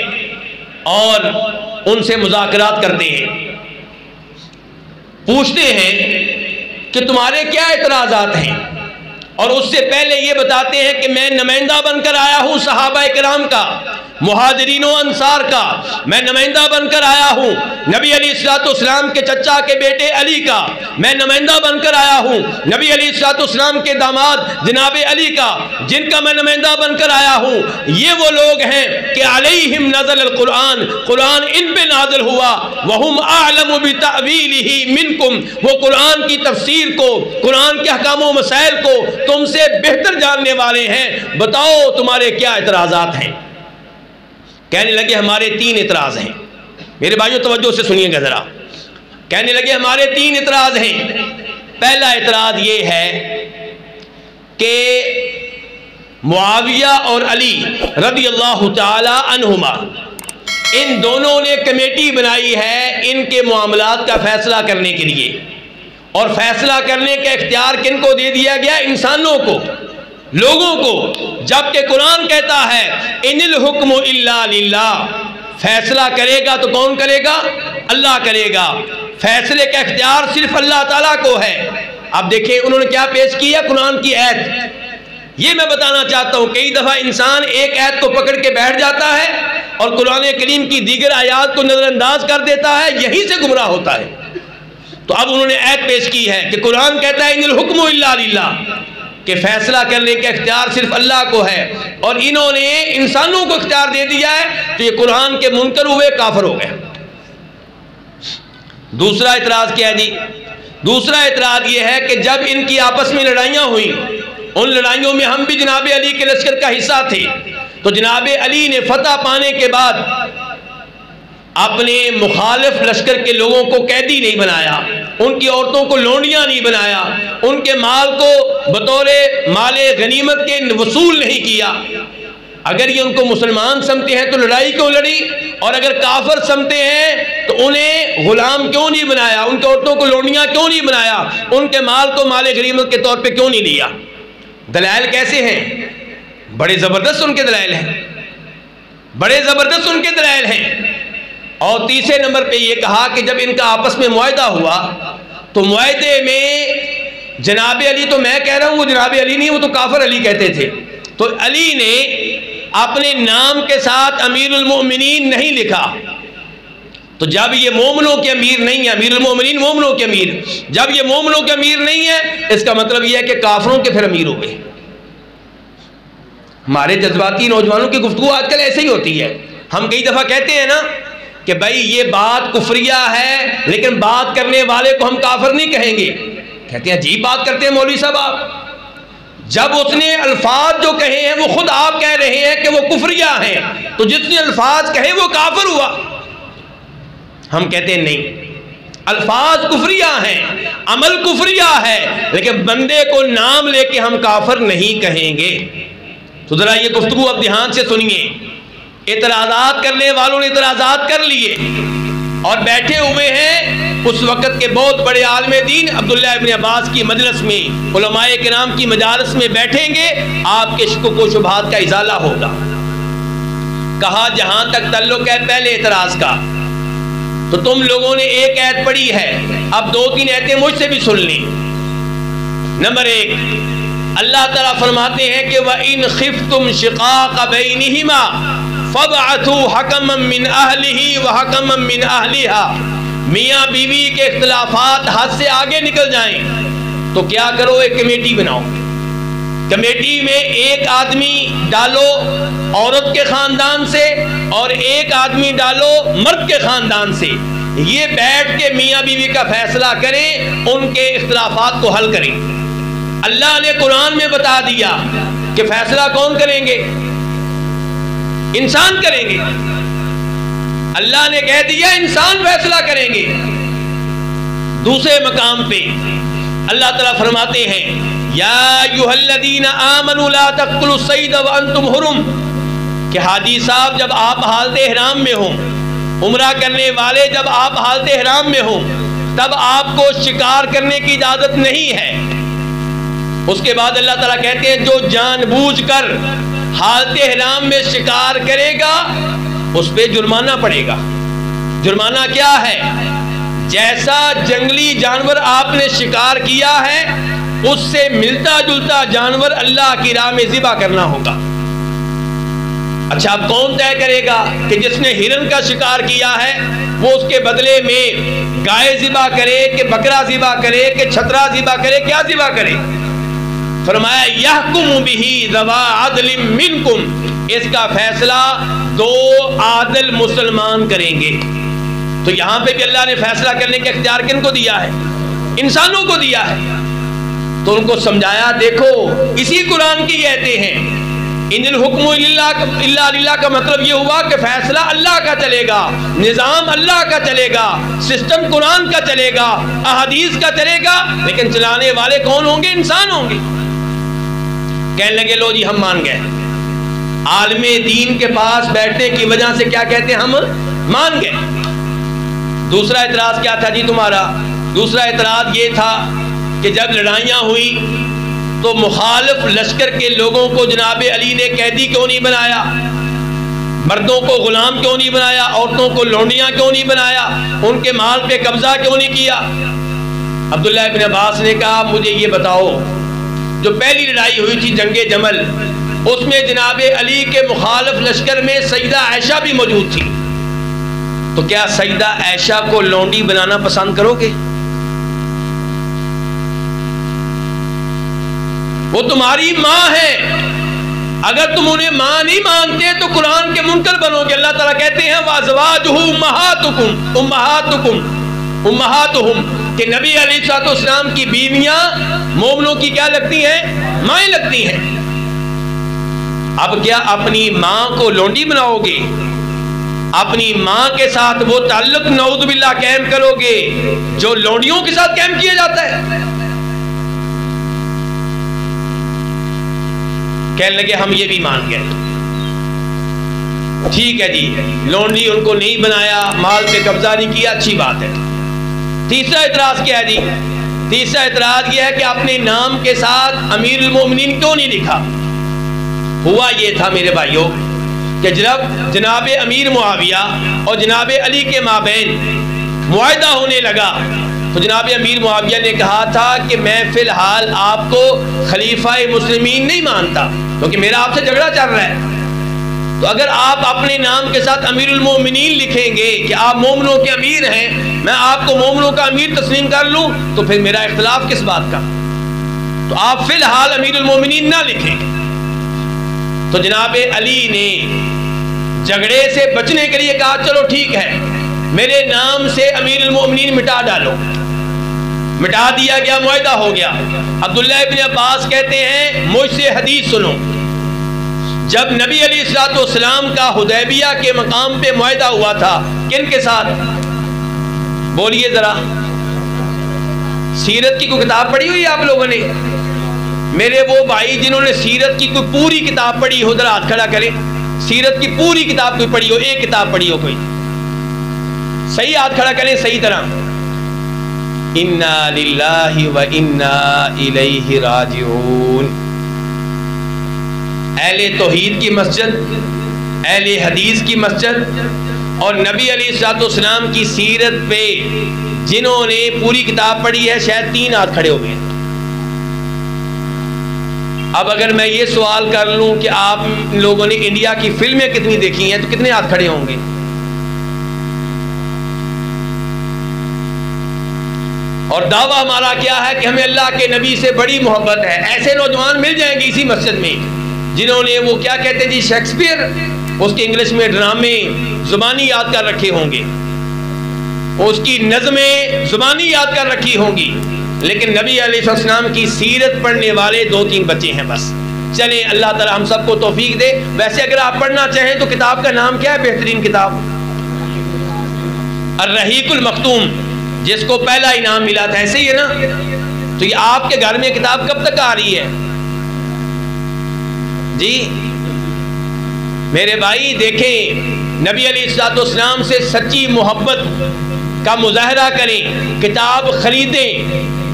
اور ان سے مذاکرات کرتے ہیں، پوچھتے ہیں کہ تمہارے کیا اعتراضات ہیں، اور اس سے پہلے یہ بتاتے ہیں کہ میں نمائندہ بن کر آیا ہوں صحابہ کرام کا، مہاجرین و انصار کا، میں نمائندہ بن کر آیا ہوں نبی علیہ الصلوۃ والسلام کے چچا کے بیٹے علی کا، میں نمائندہ بن کر آیا ہوں نبی علیہ الصلوۃ والسلام کے داماد جناب علی کا، جن کا میں نمائندہ بن کر آیا ہوں۔ یہ وہ لوگ ہیں کہ علیہم نزل القرآن، قرآن ان پہ نازل ہوا، وہم اعلم بتأویلہ منکم، وہ قرآن کی تفسیر کو، قرآن کے احکام و مسائل کو تم سے بہتر جاننے والے ہیں، بتاؤ تمہارے کیا اعتراضات ہیں۔ کہنے لگے ہمارے 3 اعتراض ہیں۔ میرے بھائیوں توجہ سے سنیے گا ذرا، کہنے لگے ہمارے 3 اعتراض ہیں۔ پہلا اعتراض یہ ہے کہ معاویہ اور علی رضی اللہ تعالی عنہما، ان دونوں نے کمیٹی بنائی ہے ان کے معاملات کا فیصلہ کرنے کے لیے، اور فیصلہ کرنے کا اختیار کن کو دے دیا گیا؟ انسانوں کو، لوگوں کو، جبکہ قرآن کہتا ہے ان الحکم الا للہ، فیصلہ کرے گا تو کون کرے گا؟ اللہ کرے گا، فیصلے کا اختیار صرف اللہ تعالیٰ کو ہے۔ اب دیکھیں انہوں نے کیا پیش کیا؟ قرآن کی آیت، یہ میں بتانا چاہتا ہوں کئی دفعہ انسان ایک آیت کو پکڑ کے بیٹھ جاتا ہے اور قرآن کریم کی دیگر آیات کو نظر انداز کر دیتا ہے، یہیں سے گمراہ ہوتا ہے۔ تو اب انہوں نے آیت پیش کی ہے کہ قرآن کہتا ہے ان الحکم الا للہ، کہ فیصلہ کرنے کا اختیار صرف اللہ کو ہے، اور انہوں نے انسانوں کو اختیار دے دیا ہے، تو یہ قرآن کے منکر ہوئے، کافر ہو گئے۔ دوسرا اعتراض کیا ہے جی؟ دوسرا اعتراض یہ ہے کہ جب ان کی آپس میں لڑائیاں ہوئیں، ان لڑائیوں میں ہم بھی جناب علی کے لشکر کا حصہ تھے، تو جناب علی نے فتح پانے کے بعد اپنے مخالف لشکر کے لوگوں کو قیدی نہیں بنایا، ان کی عورتوں کو لونڈیاں نہیں بنایا، ان کے مال کو بطور مال غنیمت کے وصول نہیں کیا۔ اگر یہ ان کو مسلمان سمجھتے ہیں تو لڑائی کیوں لڑی، اور اگر کافر سمجھتے ہیں تو انہیں غلام کیوں نہیں بنایا، ان کی عورتوں کو لونڈیاں کیوں نہیں بنایا، ان کے مال کو مال غنیمت کے طور پہ کیوں نہیں لیا؟ دلائل کیسے ہیں؟ بڑے زبردست ان کے دلائل ہیں، بڑے زبردست ان کے دلائل ہیں۔ اور تیسرے نمبر پہ یہ کہا کہ جب ان کا آپس میں معاہدہ ہوا تو معاہدے میں جناب علی، تو میں کہہ رہا ہوں وہ جناب علی نہیں، وہ تو کافر علی کہتے تھے، تو علی نے اپنے نام کے ساتھ امیر المؤمنین نہیں لکھا۔ تو جب یہ مومنوں کے امیر نہیں ہے، امیر المؤمنین مومنوں کے امیر، جب یہ مومنوں کے امیر نہیں ہے، اس کا مطلب یہ ہے کہ کافروں کے پھر امیر ہو گئے۔ ہمارے جذباتی نوجوانوں کی گفتگو آج کل ایسے ہی ہوتی ہے۔ ہم کئی دفعہ کہتے ہیں نا کہ بھائی یہ بات کفریہ ہے، لیکن بات کرنے والے کو ہم کافر نہیں کہیں گے۔ کہتے ہیں عجیب بات کرتے ہیں مولوی صاحب آپ، جب اس نے الفاظ جو کہے ہیں وہ خود آپ کہہ رہے ہیں کہ وہ کفریہ ہیں، تو جس نے الفاظ کہے وہ کافر ہوا۔ ہم کہتے ہیں نہیں، الفاظ کفریہ ہیں، عمل کفریہ ہے، لیکن بندے کو نام لے کے ہم کافر نہیں کہیں گے۔ تو ذرا یہ گفتگو اب دھیان سے سنیے۔ اعتراضات کرنے والوں نے اعتراضات کر لیے اور بیٹھے ہوئے ہیں اس وقت کے بہت بڑے عالم دین عبداللہ ابن عباس کی مجلس میں، علماء کرام کی مجالس میں بیٹھیں گے، آپ کے شکوک و شبہات کا ازالہ ہوگا۔ کہا جہاں تک تعلق ہے پہلے اعتراض کا، تو تم لوگوں نے ایک آیت پڑھی ہے، اب دو تین آیتیں مجھ سے بھی سن لیں۔ نمبر ایک، اللہ تعالیٰ فرماتے ہیں کہ وَإِنْ خِفْتُمْ شِقَاقَ بَيْنِهِمَا فَابْعَثُوا حَكَمًا مِّنْ أَهْلِهِ وَحَكَمًا مِّنْ أَهْلِهَا۔ میاں بیوی کے اختلافات حد سے آگے نکل جائیں تو کیا کرو، ایک کمیٹی بناؤ، کمیٹی میں ایک آدمی ڈالو عورت کے خاندان سے اور ایک آدمی ڈالو مرد کے خاندان سے، یہ بیٹھ کے میاں بیوی کا فیصلہ کریں، ان کے اختلافات کو حل کریں۔ اللہ نے قرآن میں بتا دیا کہ فیصلہ کون کریں گے؟ انسان کریں گے۔ اللہ نے کہہ دیا انسان فیصلہ کریں گے۔ دوسرے مقام پہ اللہ تعالیٰ فرماتے ہیں یا ایھا الذین آمنوا لا تقتلوا الصید وانتم حرم، کہ حاجی صاحب جب آپ حالت احرام میں ہوں، عمرہ کرنے والے جب آپ حالت احرام میں ہوں، تب آپ کو شکار کرنے کی اجازت نہیں ہے۔ اس کے بعد اللہ تعالیٰ کہتے ہیں جو جان بوجھ کر حالت احرام میں شکار کرے گا اس پہ جرمانہ پڑے گا۔ جرمانہ کیا ہے؟ جیسا جنگلی جانور آپ نے شکار کیا ہے اس سے ملتا جلتا جانور اللہ کی راہ میں ذبح کرنا ہوگا۔ اچھا اب کون طے کرے گا کہ جس نے ہرن کا شکار کیا ہے وہ اس کے بدلے میں گائے ذبح کرے کہ بکرا ذبح کرے کہ چھترا ذبح کرے، کیا ذبح کرے؟ فرمایا یحکم بہ ذوی عدل منکم، اس کا فیصلہ دو عادل مسلمان کریں گے۔ تو یہاں پہ بھی اللہ نے فیصلہ کرنے کا اختیار کن کو دیا ہے؟ انسانوں کو دیا ہے۔ تو ان کو سمجھایا دیکھو اسی قرآن کی آیتیں ہیں، ان الحکم الا للہ کا مطلب یہ ہوا کہ فیصلہ اللہ کا چلے گا، نظام اللہ کا چلے گا، سسٹم قرآن کا چلے گا، احادیث کا چلے گا، لیکن چلانے والے کون ہوں گے؟ انسان ہوں گے۔ کہنے لگے لو جی ہم مان گئے، عالم دین کے پاس بیٹھنے کی وجہ سے کیا کہتے ہیں؟ ہم مان گئے۔ دوسرا اعتراض کیا تھا جی تمہارا؟ دوسرا اعتراض یہ تھا کہ جب لڑائیاں ہوئی تو مخالف لشکر کے لوگوں کو جناب علی نے قیدی کیوں نہیں بنایا، مردوں کو غلام کیوں نہیں بنایا، عورتوں کو لونڈیاں کیوں نہیں بنایا، ان کے مال پہ قبضہ کیوں نہیں کیا؟ عبداللہ ابن عباس نے کہا مجھے یہ بتاؤ جو پہلی لڑائی ہوئی تھی جنگ جمل، اس میں جناب علی کے مخالف لشکر میں سیدہ عائشہ بھی موجود تھی، تو کیا سیدہ عائشہ کو لونڈی بنانا پسند کرو گے؟ وہ تمہاری ماں ہے، اگر تم انہیں ماں نہیں مانتے تو قرآن کے منکر بنو گے۔ اللہ تعالیٰ کہتے ہیں وَأَزْوَاجُهُ أُمَّهَاتُهُمْ کہ نبی علیہ السلام کی بیویاں مومنوں کی کیا لگتی ہیں؟ مائیں لگتی ہیں۔ اب کیا اپنی ماں کو لونڈی بناؤ گے؟ اپنی ماں کے ساتھ وہ تعلق نعوذ باللہ قائم کرو گے جو لونڈیوں کے ساتھ قائم کیا جاتا ہے؟ کہنے لگے ہم یہ بھی مان گئے، ٹھیک ہے جی، لونڈی ان کو نہیں بنایا، مال پہ قبضہ نہیں کیا، اچھی بات ہے۔ تیسرا اعتراض کیا ہے جی؟ تیسرا اعتراض یہ ہے کہ اپنے نام کے ساتھ امیر المومنین کیوں نہیں لکھا؟ ہوا یہ تھا میرے بھائیوں کہ جب جناب امیر معاویہ اور جناب علی کے مابین معاہدہ ہونے لگا تو جناب امیر معاویہ نے کہا تھا کہ میں فی الحال آپ کو خلیفہ مسلمین نہیں مانتا کیونکہ میرا آپ سے جھگڑا چل رہا ہے، تو اگر آپ اپنے نام کے ساتھ امیر المومنین لکھیں گے کہ آپ مومنوں کے امیر ہیں، میں آپ کو مومنوں کا امیر تسلیم کر لوں تو پھر میرا اختلاف کس بات کا؟ تو آپ فی الحال امیر المومنین نہ لکھیں۔ تو جناب علی نے جھگڑے سے بچنے کے لیے کہا چلو ٹھیک ہے، میرے نام سے امیر المومنین مٹا ڈالو، مٹا دیا گیا، معاہدہ ہو گیا۔ عبداللہ ابن عباس کہتے ہیں مجھ سے حدیث سنو، جب نبی علیہ السلام کا حدیبیہ کے مقام پہ معاہدہ ہوا تھا کن کے ساتھ؟ بولیے ذرا، سیرت کی کوئی کتاب پڑھی ہوئی آپ لوگوں نے؟ میرے وہ بھائی جنہوں نے سیرت کی کوئی پوری کتاب پڑھی ہو ذرا ہاتھ کھڑا کریں، سیرت کی پوری کتاب کوئی پڑھی ہو، ایک کتاب پڑھی ہو کوئی، صحیح ہاتھ کھڑا کریں صحیح طرح۔ انا للہ و انا الیہ راجعون۔ اہل توحید کی مسجد، اہل حدیث کی مسجد اور نبی علیہ السلام کی سیرت پہ جنہوں نے پوری کتاب پڑھی ہے شاید 3 ہاتھ کھڑے ہو گئے۔ اب اگر میں یہ سوال کر لوں کہ آپ لوگوں نے انڈیا کی فلمیں کتنی دیکھی ہیں تو کتنے ہاتھ کھڑے ہوں گے؟ اور دعویٰ ہمارا کیا ہے کہ ہمیں اللہ کے نبی سے بڑی محبت ہے۔ ایسے نوجوان مل جائیں گے اسی مسجد میں جنہوں نے وہ کیا کہتے ہیں جی شیکسپیئر، اس کے انگلش میں ڈرامے زبانی یاد کر رکھے ہوں گے، اس کی نظمیں زبانی یاد کر رکھی ہوں گی، لیکن نبی علیہ السلام کی سیرت پڑھنے والے 2-3 بچے ہیں بس۔ چلیں اللہ تعالی ہم سب کو توفیق دے۔ ویسے اگر آپ پڑھنا چاہیں تو کتاب کا نام کیا ہے؟ بہترین کتاب الرحیق المختوم، جس کو پہلا انعام ملا تھا، ایسے ہی ہے نا؟ تو یہ آپ کے گھر میں کتاب کب تک آ رہی ہے جی؟ میرے بھائی دیکھیں، نبی علیہ السلام سے سچی محبت کا مظاہرہ کریں، کتاب خریدیں،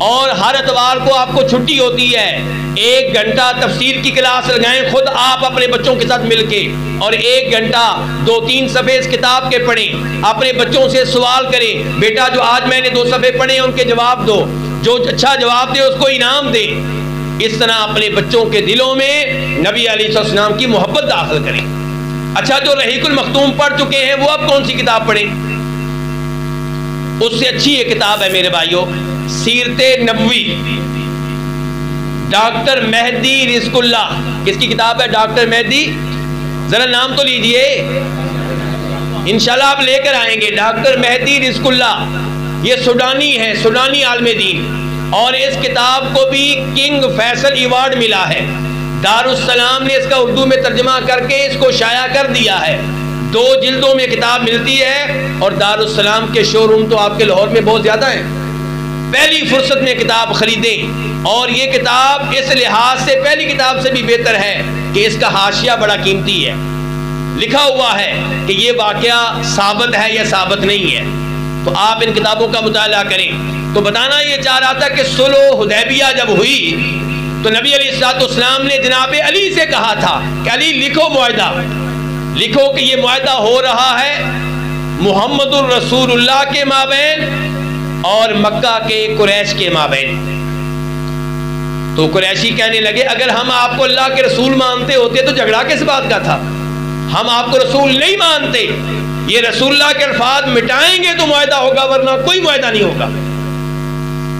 اور ہر اتوار کو آپ کو چھٹی ہوتی ہے، 1 گھنٹہ تفسیر کی کلاس لگائیں خود آپ اپنے بچوں کے ساتھ مل کے، اور 1 گھنٹہ 2-3 صفحے اس کتاب کے پڑھیں، اپنے بچوں سے سوال کریں، بیٹا جو آج میں نے 2 صفحے پڑھے ان کے جواب دو، جو اچھا جواب دے اس کو انعام دیں۔ اس طرح اپنے بچوں کے دلوں میں نبی علیہ السلام کی محبت داخل کریں۔ اچھا، جو رحیق المختوم پڑھ چکے ہیں وہ اب کون سی کتاب پڑھیں؟ اس سے اچھی یہ کتاب ہے میرے بھائیوں، سیرت نبوی، ڈاکٹر مہدی رزق اللہ۔ کس کی کتاب ہے؟ ڈاکٹر مہدی، ذرا نام تو لیجئے، انشاءاللہ آپ لے کر آئیں گے۔ ڈاکٹر مہدی رزق اللہ یہ سوڈانی ہے، سوڈانی عالم دین، اور اس کتاب کو بھی کنگ فیصل ایوارڈ ملا ہے۔ دارالسلام نے اس کا اردو میں ترجمہ کر کے اس کو شائع کر دیا ہے۔ 2 جلدوں میں کتاب ملتی ہے، اور دارالسلام کے شو روم تو آپ کے لاہور میں بہت زیادہ ہیں۔ پہلی فرصت میں کتاب خریدیں، اور یہ کتاب اس لحاظ سے پہلی کتاب سے بھی بہتر ہے کہ اس کا حاشیہ بڑا قیمتی ہے، لکھا ہوا ہے کہ یہ واقعہ ثابت ہے یا ثابت نہیں ہے، تو آپ ان کتابوں کا مطالعہ کریں۔ تو بتانا یہ چاہ رہا تھا کہ صلح حدیبیہ جب ہوئی تو نبی علیہ السلام نے جناب علی سے کہا تھا کہ علی لکھو معاہدہ، لکھو کہ یہ معاہدہ ہو رہا ہے محمد الرسول اللہ کے مابین اور مکہ کے قریش کے مابین۔ تو قریشی کہنے لگے اگر ہم آپ کو اللہ کے رسول مانتے ہوتے تو جھگڑا کس بات کا تھا؟ ہم آپ کو رسول نہیں مانتے، یہ رسول اللہ کے الفاظ مٹائیں گے تو معاہدہ ہوگا، ورنہ کوئی معاہدہ نہیں ہوگا۔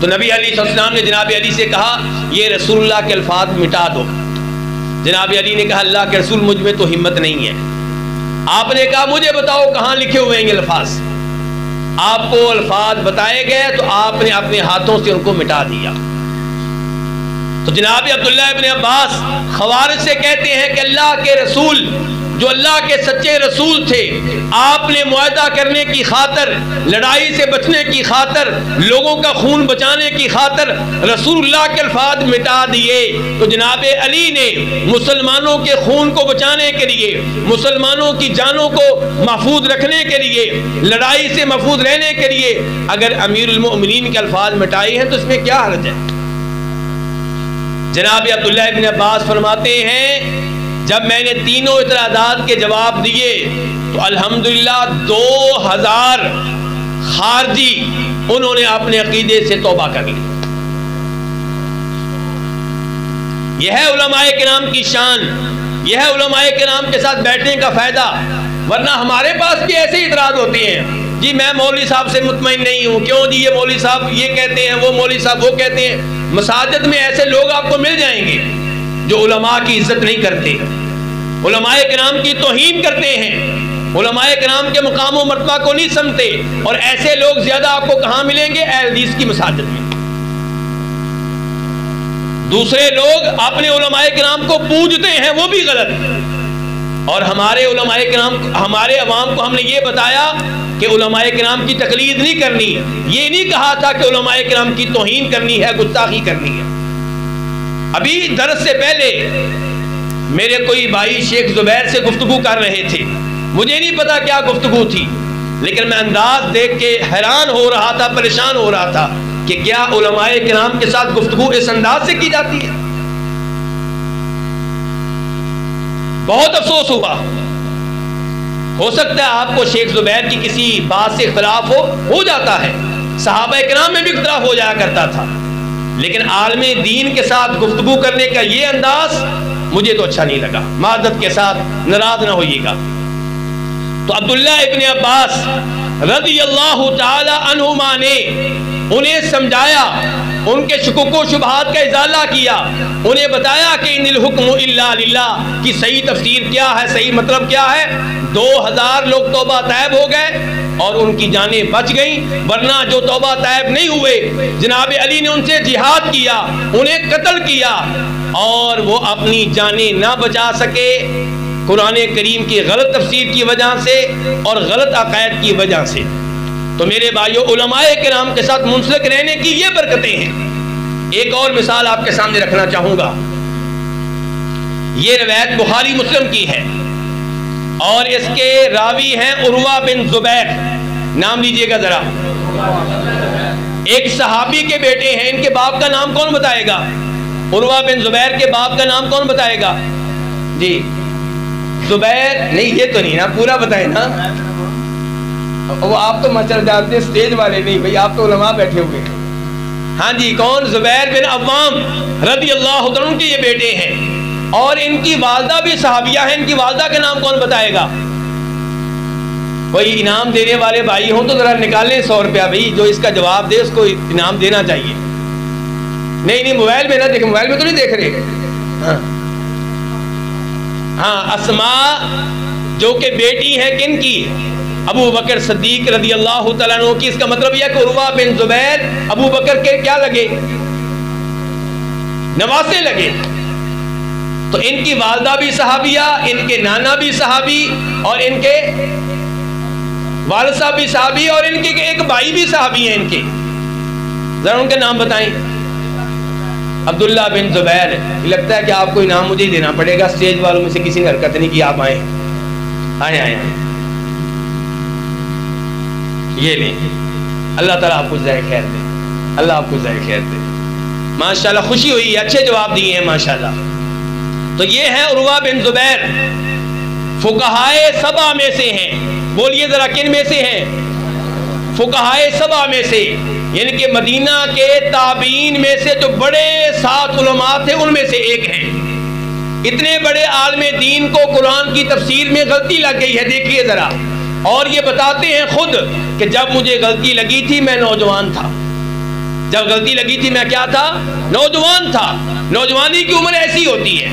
تو نبی علیہ السلام نے جناب علی سے کہا یہ رسول اللہ کے الفاظ مٹا دو۔ جناب علی نے کہا اللہ کے رسول مجھ میں تو ہمت نہیں ہے۔ آپ نے کہا مجھے بتاؤ کہاں لکھے ہوئے ہیں یہ الفاظ؟ آپ کو الفاظ بتائے گئے تو آپ نے اپنے ہاتھوں سے ان کو مٹا دیا۔ تو جناب عبداللہ ابن عباس خوارج سے کہتے ہیں کہ اللہ کے رسول جو اللہ کے سچے رسول تھے، آپ نے معاہدہ کرنے کی خاطر، لڑائی سے بچنے کی خاطر، لوگوں کا خون بچانے کی خاطر رسول اللہ کے الفاظ مٹا دیے۔ تو جناب علی نے مسلمانوں کے خون کو بچانے کے لیے، مسلمانوں کی جانوں کو محفوظ رکھنے کے لیے، لڑائی سے محفوظ رہنے کے لیے اگر امیر المؤمنین کے الفاظ مٹائے ہیں تو اس میں کیا حرج ہے؟ جناب عبداللہ ابن عباس فرماتے ہیں جب میں نے تینوں اعتراضات کے جواب دیے تو الحمدللہ 2000 خارجی انہوں نے اپنے عقیدے سے توبہ کر لی۔ یہ ہے علماء کرام کی شان، یہ ہے علماء کرام کے ساتھ بیٹھنے کا فائدہ۔ ورنہ ہمارے پاس بھی ایسے اعتراض ہوتے ہیں، جی میں مولوی صاحب سے مطمئن نہیں ہوں، کیوں جی یہ مولوی صاحب یہ کہتے ہیں، وہ مولوی صاحب وہ کہتے ہیں۔ مساجد میں ایسے لوگ آپ کو مل جائیں گے جو علماء کی عزت نہیں کرتے، علماء کرام کی توہین کرتے ہیں، علماء کرام کے مقام و مرتبہ کو نہیں سمجھتے، اور ایسے لوگ زیادہ آپ کو کہاں ملیں گے؟ اہل حدیث کی مساجد میں۔ دوسرے لوگ اپنے علماء کرام کو پوجتے ہیں، وہ بھی غلط۔ اور ہمارے علماء کرام، ہمارے عوام کو ہم نے یہ بتایا کہ علماء کرام کی تقلید نہیں کرنی، یہ نہیں کہا تھا کہ علماء کرام کی توہین کرنی ہے، گستاخی کرنی ہے۔ ابھی درس سے پہلے میرے کوئی بھائی شیخ زبیر سے گفتگو کر رہے تھے، مجھے نہیں پتا کیا گفتگو تھی، لیکن میں انداز دیکھ کے حیران ہو رہا تھا، پریشان ہو رہا تھا کہ کیا علماء کرام کے ساتھ گفتگو اس انداز سے کی جاتی ہے؟ بہت افسوس ہوا۔ ہو سکتا ہے آپ کو شیخ زبیر کی کسی بات سے اختلاف ہو جاتا ہے، صحابہ کرام میں بھی اختلاف ہو جایا کرتا تھا، لیکن عالم دین کے ساتھ گفتگو کرنے کا یہ انداز مجھے تو اچھا نہیں لگا۔ معذرت کے ساتھ ناراض نہ ہوئیے گا۔ تو عبداللہ ابن عباس رضی اللہ تعالی عنہما نے انہیں سمجھایا، ان کے شکوک و شبہات کا ازالہ کیا، انہیں بتایا کہ ان الحکم الا للہ کی صحیح تفسیر کیا ہے، صحیح مطلب کیا ہے۔ 2000 لوگ توبہ طائب ہو گئے اور ان کی جانیں بچ گئیں، ورنہ جو توبہ طائب نہیں ہوئے جناب علی نے ان سے جہاد کیا، انہیں قتل کیا، اور وہ اپنی جانیں نہ بچا سکے قرآن کریم کی غلط تفسیر کی وجہ سے اور غلط عقائد کی وجہ سے۔ تو میرے بھائیو، علماء کرام کے ساتھ منسلک رہنے کی یہ برکتیں ہیں۔ ایک اور مثال آپ کے سامنے رکھنا چاہوں گا، یہ روایت بخاری مسلم کی ہے اور اس کے راوی ہیں عروہ بن زبیر، نام لیجئے گا ذرا، ایک صحابی کے بیٹے ہیں۔ ان کے باپ کا نام کون بتائے گا؟ عروہ بن زبیر کے باپ کا نام کون بتائے گا؟ جی زبیر نہیں، یہ تو نہیں نا، پورا بتائیں نا۔ وہ آپ تو مچل جاتے، اسٹیج والے نہیں بھائی، آپ تو علماء بیٹھے ہوئے ہیں۔ ہاں جی، کون؟ زبیر بن عوام رضی اللہ عنہ کے یہ بیٹے ہیں، اور ان کی والدہ بھی صحابیہ ہیں۔ ان کی والدہ کا نام کون بتائے گا؟ کوئی انعام دینے والے بھائی ہوں تو ذرا نکالیں 100 روپیہ، بھائی جو اس کا جواب دے اس کو انعام دینا چاہیے۔ نہیں موبائل میں نہ دیکھیں، موبائل میں تو نہیں دیکھ رہے۔ ہاں اسماء جو کہ بیٹی ہے کن کی؟ ابو بکر صدیق رضی اللہ تعالیٰ عنہ کی۔ اس کا مطلب یہ کہ عروہ بن زبیر ابو بکر کے کیا لگے؟ نواسے لگے۔ تو ان کی والدہ بھی صحابیہ، ان کے نانا بھی صحابی، اور ان کے والد صاحب بھی صحابی، اور ان کے ایک بھائی بھی صحابی ہیں۔ ان کے ذرا ان کے نام بتائیں۔ عبداللہ بن زبیر۔ لگتا ہے کہ آپ کو انعام مجھے دینا پڑے گا، اسٹیج والوں میں سے کسی نے حرکت نہیں کی، آپ آئیں آئیں۔ یہ لیں، اللہ تعالیٰ آپ کو جزائے خیر دے، اللہ آپ کو جزائے خیر دے۔ ماشاءاللہ خوشی ہوئی، اچھے جواب دیے ہیں ماشاءاللہ۔ تو یہ ہے عروہ بن زبیر، فقہائے سبع میں سے ہیں۔ بولیے ذرا کن میں سے ہیں؟ فقہائے سبع میں سے، یعنی کہ مدینہ کے تابعین میں سے جو بڑے 7 علماء تھے ان میں سے ایک ہیں۔ اتنے بڑے عالم دین کو قرآن کی تفسیر میں غلطی لگ گئی ہے، دیکھیے ذرا۔ اور یہ بتاتے ہیں خود کہ جب مجھے غلطی لگی تھی میں نوجوان تھا، جب غلطی لگی تھی میں کیا تھا؟ نوجوان تھا۔ نوجوانی کی عمر ایسی ہوتی ہے۔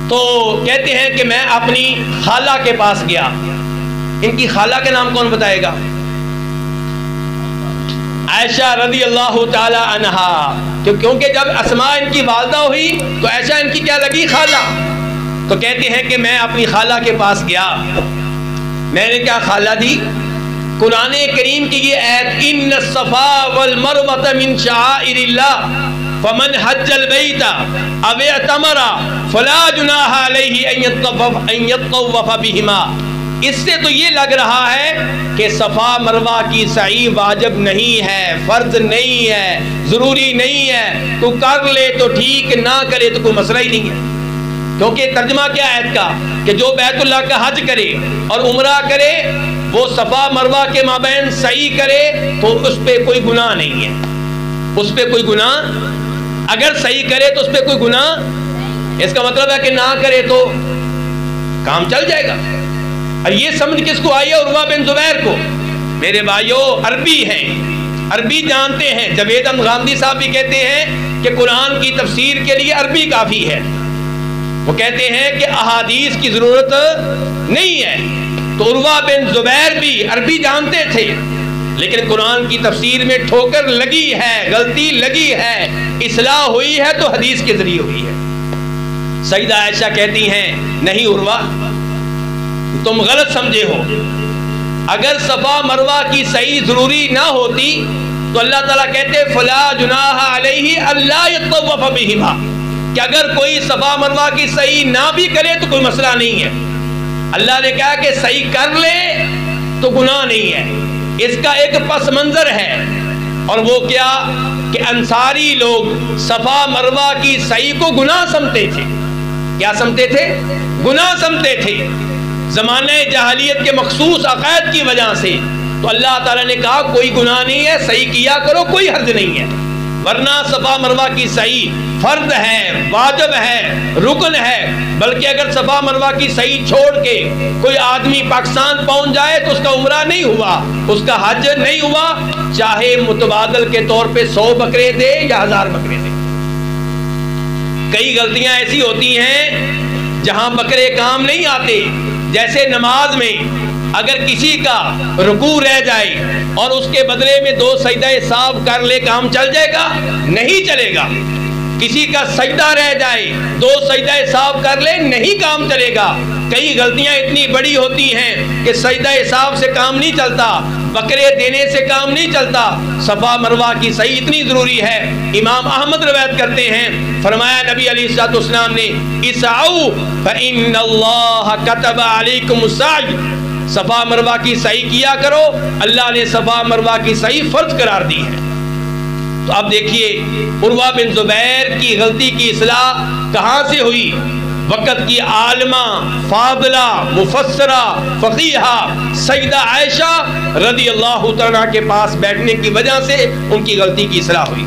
تو کہتے ہیں کہ میں اپنی خالہ کے پاس گیا۔ ان کی خالہ کا نام کون بتائے گا؟ عائشہ رضی اللہ تعالی عنہا، کیونکہ جب اسماء ان کی والدہ ہوئی تو عائشہ ان کی کیا لگی؟ خالہ۔ تو کہتے ہیں کہ میں اپنی خالہ کے پاس گیا، میں نے کیا خالہ دی؟ قرآن کریم کی یہ آیت ان الصفا والمروہ من شعائر اللہ فمن حج البیت او اعتمر فلا جناح علیہ ان یطوف بہما۔ اس سے تو یہ لگ رہا ہے کہ صفا مروہ کی سعی واجب نہیں ہے، فرض نہیں ہے، ضروری نہیں ہے، تو کر لے تو ٹھیک، نہ کرے تو کوئی مسئلہ ہی نہیں ہے۔ کیونکہ ترجمہ کیا ہے آیت کا کہ جو بیت اللہ کا حج کرے اور عمرہ کرے، وہ صفا مروہ کے مابین سعی کرے تو اس پہ کوئی گناہ نہیں ہے، اس پہ کوئی گناہ، اگر سعی کرے تو اس پہ کوئی گناہ، اس کا مطلب ہے کہ نہ کرے تو کام چل جائے گا۔ اور یہ سمجھ کس کو آئی ہے؟ عروہ بن زبیر کو۔ میرے بھائیو عربی ہیں، عربی جانتے ہیں۔ جاوید احمد غامدی صاحب بھی کہتے ہیں کہ قرآن کی تفسیر کے لیے عربی کافی ہے۔ وہ کہتے ہیں کہ احادیث کی ضرورت نہیں ہے۔ تو عروہ بن زبیر بھی عربی جانتے تھے، لیکن قرآن کی تفسیر میں ٹھوکر لگی ہے، غلطی لگی ہے، اصلاح ہوئی ہے تو حدیث کے ذریعے ہوئی ہے۔ سیدہ عائشہ کہتی ہیں نہیں عروہ، تم غلط سمجھے ہو۔ اگر صفا مروہ کی صحیح ضروری نہ ہوتی تو اللہ تعالیٰ کہتے فلا جناح علیہ الا یطوف بہما، کہ اگر کوئی صفا مروہ کی صحیح نہ بھی کرے تو کوئی مسئلہ نہیں ہے۔ اللہ نے کہا کہ صحیح کر لے تو گناہ نہیں ہے۔ اس کا ایک پس منظر ہے، اور وہ کیا کہ انصاری لوگ صفا مروہ کی صحیح کو گناہ سمجھتے تھے۔ کیا سمجھتے تھے؟ گناہ سمجھتے تھے، زمانہ جاہلیت کے مخصوص عقائد کی وجہ سے۔ تو اللہ تعالیٰ نے کہا کوئی گناہ نہیں ہے، صحیح کیا کرو، کوئی حرج نہیں ہے۔ ورنہ صفا مروہ کی صحیح فرض ہے، واجب ہے، رکن ہے۔ بلکہ اگر صفا مروہ کی صحیح چھوڑ کے کوئی آدمی پاکستان پہنچ جائے تو اس کا عمرہ نہیں ہوا، اس کا حج نہیں ہوا، چاہے متبادل کے طور پہ 100 بکرے دے یا 1000 بکرے دے۔ کئی غلطیاں ایسی ہوتی ہیں جہاں بکرے کام نہیں آتے، جیسے نماز میں اگر کسی کا رکوع رہ جائے اور اس کے بدلے میں 2 سجدہ سہو کر لے، کام چل جائے گا؟ نہیں چلے گا۔ کسی کا سجدہ رہ جائے، 2 سجدہ سہو کر لے، نہیں کام چلے گا۔ کئی غلطیاں اتنی بڑی ہوتی ہیں کہ سجدہ سہو سے کام نہیں چلتا، بکرے دینے سے کام نہیں چلتا۔ صفا مروہ کی صحیح اتنی ضروری ہے۔ امام احمد روایت کرتے ہیں، فرمایا نبی علیہ الصلوۃ والسلام نے اسعوا فإن اللہ كتب علیکم السعی، صفا مروہ کی صحیح کیا کرو، اللہ نے صفا مروہ کی صحیح فرض قرار دی ہے۔ تو اب دیکھیے عروہ بن زبیر کی غلطی کی اصلاح کہاں سے ہوئی؟ وقت کی عالمہ، فاضلہ، مفسرہ، فقیہہ سیدہ عائشہ رضی اللہ تعالیٰ کے پاس بیٹھنے کی وجہ سے ان کی غلطی کی اصلاح ہوئی۔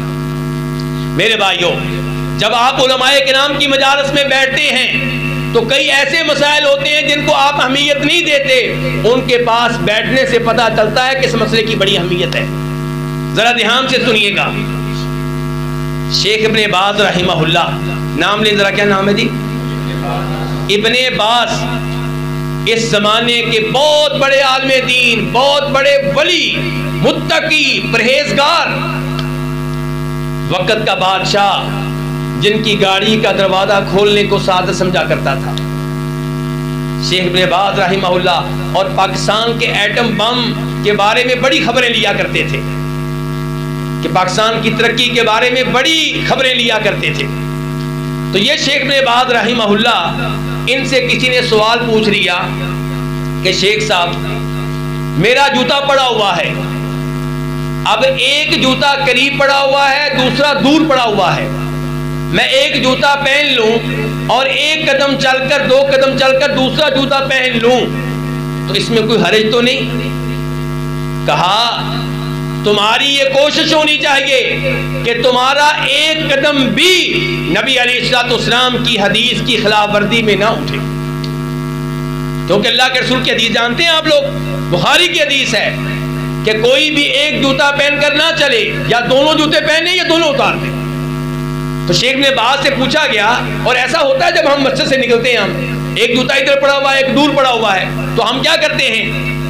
میرے بھائیوں، جب آپ علماء کرام کی مجالس میں بیٹھتے ہیں تو کئی ایسے مسائل ہوتے ہیں جن کو آپ اہمیت نہیں دیتے، ان کے پاس بیٹھنے سے پتہ چلتا ہے کہ اس مسئلے کی بڑی اہمیت ہے۔ ذرا دھیان سے سنیے گا۔ شیخ ابن باز رحمہ اللہ، نام لیں ذرا، کیا نام ہے جی؟ ابن باز، اس زمانے کے بہت بڑے عالم دین، بہت بڑے ولی، متقی، پرہیزگار، وقت کا بادشاہ، جن کی گاڑی کا دروازہ کھولنے کو سعادت سمجھا کرتا تھا۔ شیخ ابن باز رحمہ اللہ، اور پاکستان کے ایٹم بم کے بارے میں بڑی خبریں لیا کرتے تھے، کہ پاکستان کی ترقی کے بارے میں بڑی خبریں لیا کرتے تھے۔ تو یہ شیخ ابن باز رحمہ اللہ، ان سے کسی نے سوال پوچھ لیا کہ شیخ صاحب میرا جوتا پڑا ہوا ہے، اب ایک جوتا قریب پڑا ہوا ہے، دوسرا دور پڑا ہوا ہے، میں ایک جوتا پہن لوں اور ایک قدم چل کر 2 قدم چل کر دوسرا جوتا پہن لوں تو اس میں کوئی حرج تو نہیں؟ کہا تمہاری یہ کوشش ہونی چاہیے کہ تمہارا ایک قدم بھی نبی علیہ الصلوۃ والسلام کی حدیث کی خلاف ورزی میں نہ اٹھے، کیونکہ اللہ کے رسول کی حدیث جانتے ہیں آپ لوگ، بخاری کی حدیث ہے کہ کوئی بھی ایک جوتا پہن کر نہ چلے، یا دونوں جوتے پہنے یا دونوں اتار دیں۔ تو شیخ ابن باز سے پوچھا گیا، اور ایسا ہوتا ہے جب ہم مسجد سے نکلتے ہیں، ہم ایک جوتا ادھر پڑا ہوا ہے ایک دور پڑا ہوا ہے، تو ہم کیا کرتے ہیں،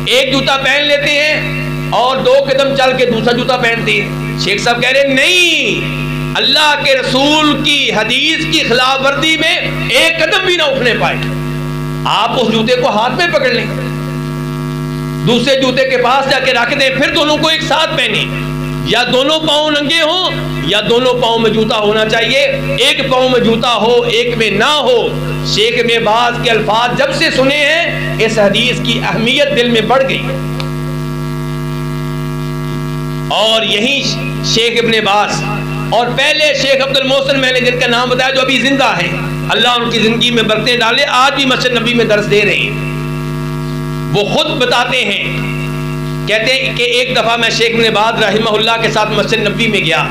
ایک جوتا پہن لیتے ہیں اور 2 قدم چل کے دوسرا جوتا پہنتے ہیں۔ شیخ صاحب کہہ رہے نہیں، اللہ کے رسول کی حدیث کی خلاف ورزی میں ایک قدم بھی نہ اٹھنے پائے، آپ اس جوتے کو ہاتھ میں پکڑ لیں، دوسرے جوتے کے پاس جا کے رکھ دیں، پھر دونوں کو ایک ساتھ پہنیں، یا دونوں پاؤں ننگے ہوں یا دونوں پاؤں میں جوتا ہونا چاہیے، ایک پاؤں میں جوتا ہو ایک میں نہ ہو۔ شیخ ابن باز کے الفاظ جب سے سنے ہیں اس حدیث کی اہمیت دل میں بڑھ گئی، اور یہی شیخ ابن باز اور پہلے شیخ عبد المحسن، میں نے جن کا نام بتایا، جو ابھی زندہ ہیں، اللہ ان کی زندگی میں برکتیں ڈالے، آج بھی مسجد نبی میں درس دے رہے ہیں، وہ خود بتاتے ہیں، کہتے ہیں کہ ایک دفعہ میں شیخ ابن باز رحمہ اللہ کے ساتھ مسجد نبی میں گیا،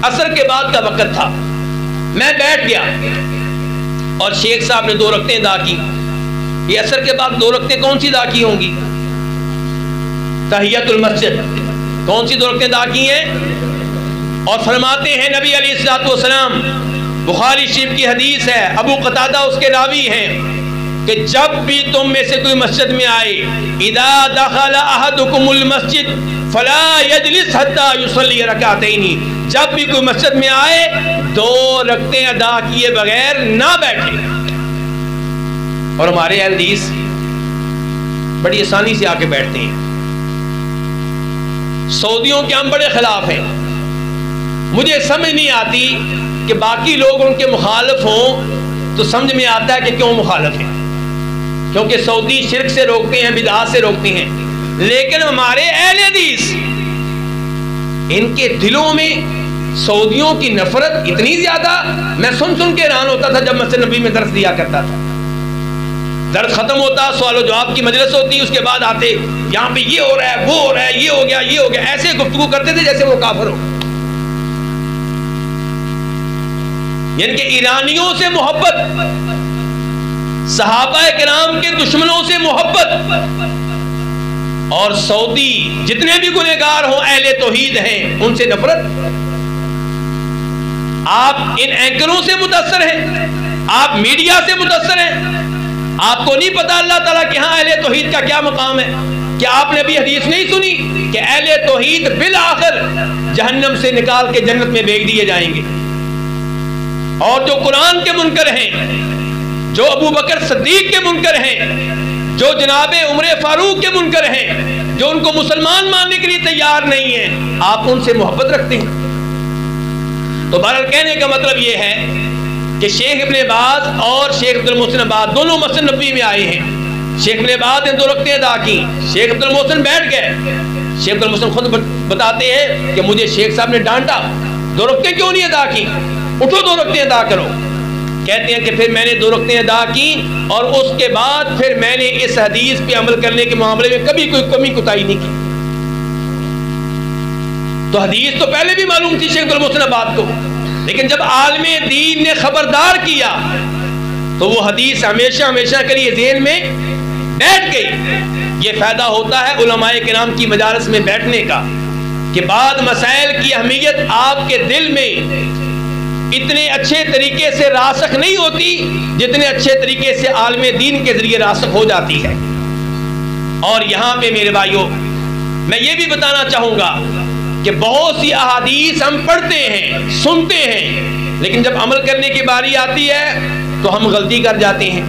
عصر کے بعد کا وقت تھا، میں بیٹھ گیا اور شیخ صاحب نے 2 رکعتیں ادا کی۔ یہ عصر کے بعد 2 رکعتیں کون سی ادا کی ہوں گی؟ تحیۃ المسجد، کون سی 2 رکعتیں ادا کی ہیں؟ اور فرماتے ہیں نبی علیہ الصلوۃ والسلام، بخاری شریف کی حدیث ہے، ابو قتادہ اس کے راوی ہیں، کہ جب بھی تم میں سے کوئی مسجد میں آئے، اذا دخل احدکم المسجد فلا یجلس حتی یصلی رکعتین، جب بھی کوئی مسجد میں آئے 2 رکعتیں ادا کیے بغیر نہ بیٹھے۔ اور ہمارے اہل حدیث بڑی آسانی سے آ کے بیٹھتے ہیں، سعودیوں کے ہم بڑے خلاف ہیں، مجھے سمجھ نہیں آتی کہ باقی لوگ ان کے مخالف ہوں تو سمجھ میں آتا ہے کہ کیوں مخالف ہیں، کیونکہ سعودی شرک سے روکتے ہیں، بدعات سے روکتے ہیں، لیکن ہمارے اہل حدیث ان کے دلوں میں سعودیوں کی نفرت اتنی زیادہ، میں سن کے حیران ہوتا تھا جب مسجد نبی میں درس دیا کرتا تھا، درس ختم ہوتا، سوال و جواب کی مجلس ہوتی، اس کے بعد آتے یہاں پہ یہ ہو رہا ہے وہ ہو رہا ہے یہ ہو گیا یہ ہو گیا، ایسے گفتگو کرتے تھے جیسے وہ کافر ہو، یعنی کہ ایرانیوں سے محبت، صحابہ کرام کے دشمنوں سے محبت، اور سعودی جتنے بھی گنہگار ہوں اہل توحید ہیں ان سے نفرت۔ آپ ان اینکروں سے متاثر ہیں، آپ میڈیا سے متاثر ہیں، آپ کو نہیں پتا اللہ تعالیٰ کہ ہاں اہل توحید کا کیا مقام ہے؟ کہ آپ نے ابھی حدیث نہیں سنی کہ اہل توحید بالآخر جہنم سے نکال کے جنت میں بھیج دیے جائیں گے، اور جو قرآن کے منکر ہیں، جو ابو بکر صدیق کے منکر ہیں، جو جناب عمر فاروق کے منکر ہیں، جو ان کو مسلمان ماننے کے لیے تیار نہیں ہیں، آپ ان سے محبت رکھتے ہیں۔ تو بہرحال کہنے کا مطلب یہ ہے کہ شیخ ابن باز اور شیخ عبد المحسن باز دونوں مسجد نبوی میں آئے ہیں، شیخ ابن باز نے 2 رکعتیں ادا کی، شیخ عبد المحسن بیٹھ گئے، شیخ عبد المحسن خود بتاتے ہیں کہ مجھے شیخ صاحب نے ڈانٹا، 2 رکعتیں کیوں نہیں ادا کی، اٹھو 2 رکعتیں ادا کرو۔ کہتے ہیں کہ پھر میں نے 2 رکعتیں ادا کی، اور اس کے بعد پھر میں نے اس حدیث پہ عمل کرنے کے معاملے میں کبھی کوئی کمی کوتاہی نہیں کی۔ تو حدیث تو پہلے بھی معلوم تھی شیخ عبد المحسن آباد کو، لیکن جب عالم دین نے خبردار کیا تو وہ حدیث ہمیشہ ہمیشہ کے لیے ذہن میں بیٹھ گئی۔ یہ فائدہ ہوتا ہے علماء کرام کی مجالس میں بیٹھنے کا، کہ بعض مسائل کی اہمیت آپ کے دل میں اتنے اچھے طریقے سے راسخ نہیں ہوتی جتنے اچھے طریقے سے عالم دین کے ذریعے راسخ ہو جاتی ہے۔ اور یہاں پہ میرے بھائیوں میں یہ بھی بتانا چاہوں گا کہ بہت سی احادیث ہم پڑھتے ہیں سنتے ہیں، لیکن جب عمل کرنے کی باری آتی ہے تو ہم غلطی کر جاتے ہیں،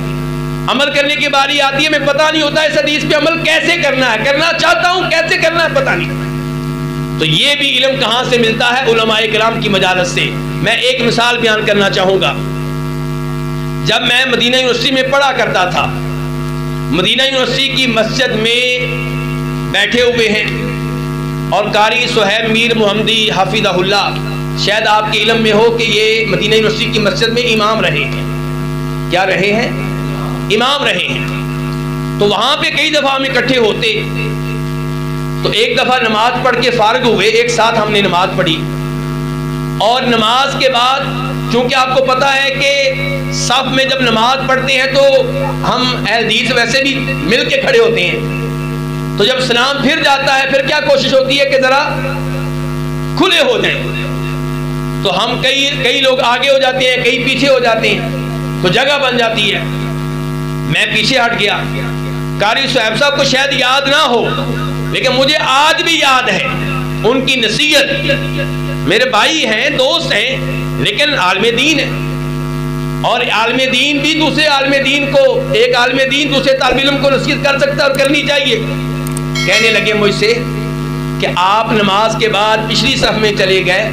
عمل کرنے کی باری آتی ہے ہمیں پتہ نہیں ہوتا اس حدیث پہ عمل کیسے کرنا ہے، کرنا چاہتا ہوں کیسے کرنا ہے پتہ نہیں۔ تو یہ بھی علم کہاں سے ملتا ہے؟ علماء کرام کی مجالس سے۔ میں ایک مثال بیان کرنا چاہوں گا۔ جب میں مدینہ یونیورسٹی میں پڑھا کرتا تھا، مدینہ یونیورسٹی کی مسجد میں بیٹھے ہوئے ہیں، اور قاری صہیب میر محمدی حفظہ اللہ، شاید آپ کے علم میں ہو کہ یہ مدینہ یونیورسٹی کی مسجد میں امام رہے ہیں۔ کیا رہے ہیں؟ امام رہے ہیں۔ تو وہاں پہ کئی دفعہ ہم اکٹھے ہوتے، تو ایک دفعہ نماز پڑھ کے فارغ ہوئے، ایک ساتھ ہم نے نماز پڑھی، اور نماز کے بعد چونکہ آپ کو پتا ہے کہ صف میں جب نماز پڑھتے ہیں تو ہم اہل حدیث ویسے بھی مل کے کھڑے ہوتے ہیں، تو جب سلام پھر جاتا ہے پھر کیا کوشش ہوتی ہے کہ ذرا کھلے ہو جائیں، تو ہم کئی لوگ آگے ہو جاتے ہیں، کئی پیچھے ہو جاتے ہیں، تو جگہ بن جاتی ہے۔ میں پیچھے ہٹ گیا، قاری صاحب صاحب کو شاید یاد نہ ہو لیکن مجھے آج بھی یاد ہے ان کی نصیحت، میرے بھائی ہیں، دوست ہیں، لیکن عالم دین ہے، اور عالم دین بھی دوسرے عالم دین کو، ایک عالم دین دوسرے طالب علم کو نصیحت کر سکتا ہے اور کرنی چاہیے۔ کہنے لگے مجھ سے کہ آپ نماز کے بعد پچھلی صف میں چلے گئے،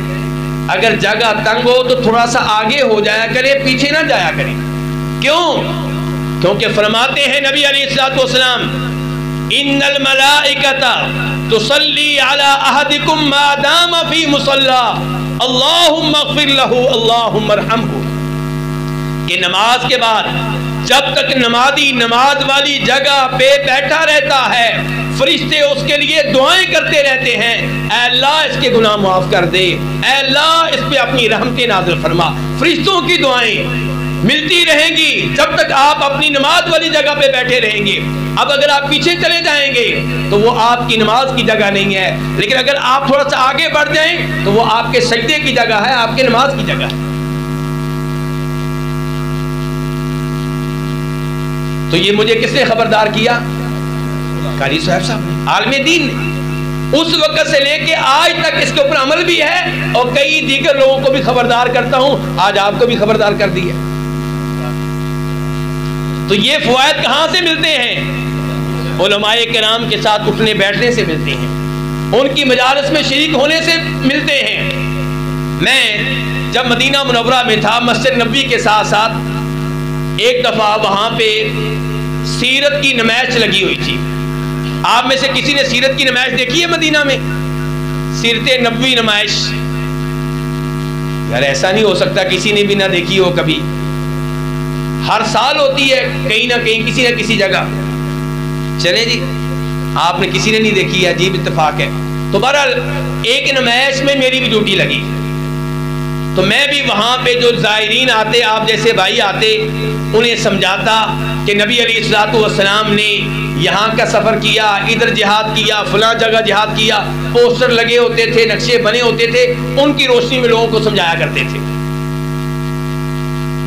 اگر جگہ تنگ ہو تو تھوڑا سا آگے ہو جایا کرے، پیچھے نہ جایا کرے۔ کیوں؟ کیونکہ فرماتے ہیں نبی علیہ الصلوۃ والسلام، ان الملائکۃ تصلی علی احدکم ما دام فی مصلی اللہم اغفر لہ اللہم ارحمہ، کہ نماز کے بعد جب تک نمازی نماز والی جگہ پہ بیٹھا رہتا ہے فرشتے اس کے لیے دعائیں کرتے رہتے ہیں، اے اللہ اس کے گناہ معاف کر دے، اے اللہ اس پہ اپنی رحمتیں نازل فرما۔ فرشتوں کی دعائیں ملتی رہیں گی جب تک آپ اپنی نماز والی جگہ پہ بیٹھے رہیں گے۔ اب اگر آپ پیچھے چلے جائیں گے تو وہ آپ کی نماز کی جگہ نہیں ہے، لیکن اگر آپ تھوڑا سا آگے بڑھ جائیں تو وہ آپ کے سجدے کی جگہ ہے، آپ کے نماز کی جگہ ہے۔ تو یہ مجھے کس نے خبردار کیا؟ قاری صاحب صاحب، عالم دین نے۔ اس وقت سے لے کے آج تک اس کے اوپر عمل بھی ہے، اور کئی دیگر لوگوں کو بھی خبردار کرتا ہوں، آج آپ کو بھی خبردار کر دیا۔ تو یہ فوائد کہاں سے ملتے ہیں؟ علماء کرام کے ساتھ اٹھنے بیٹھنے سے ملتے ہیں، ان کی مجالس میں شریک ہونے سے ملتے ہیں۔ میں جب مدینہ منورہ میں تھا، مسجد نبوی کے ساتھ ساتھ ایک دفعہ وہاں پہ سیرت کی نمائش لگی ہوئی تھی۔ آپ میں سے کسی نے سیرت کی نمائش دیکھی ہے مدینہ میں؟ سیرت نبوی نمائش؟ یار ایسا نہیں ہو سکتا کسی نے بھی نہ دیکھی ہو کبھی، ہر سال ہوتی ہے کہیں نہ کہیں کسی نہ کسی جگہ۔ چلیں جی، آپ نے کسی نے نہیں دیکھی ہے، عجیب اتفاق ہے۔ تو بہرحال ایک نمائش میں میری بھی ڈیوٹی لگی، تو میں بھی وہاں پہ جو زائرین آتے، آپ جیسے بھائی آتے، انہیں سمجھاتا کہ نبی علیہ الصلوۃ والسلام نے یہاں کا سفر کیا، ادھر جہاد کیا، فلاں جگہ جہاد کیا، پوسٹر لگے ہوتے تھے، نقشے بنے ہوتے تھے، ان کی روشنی میں لوگوں کو سمجھایا کرتے تھے۔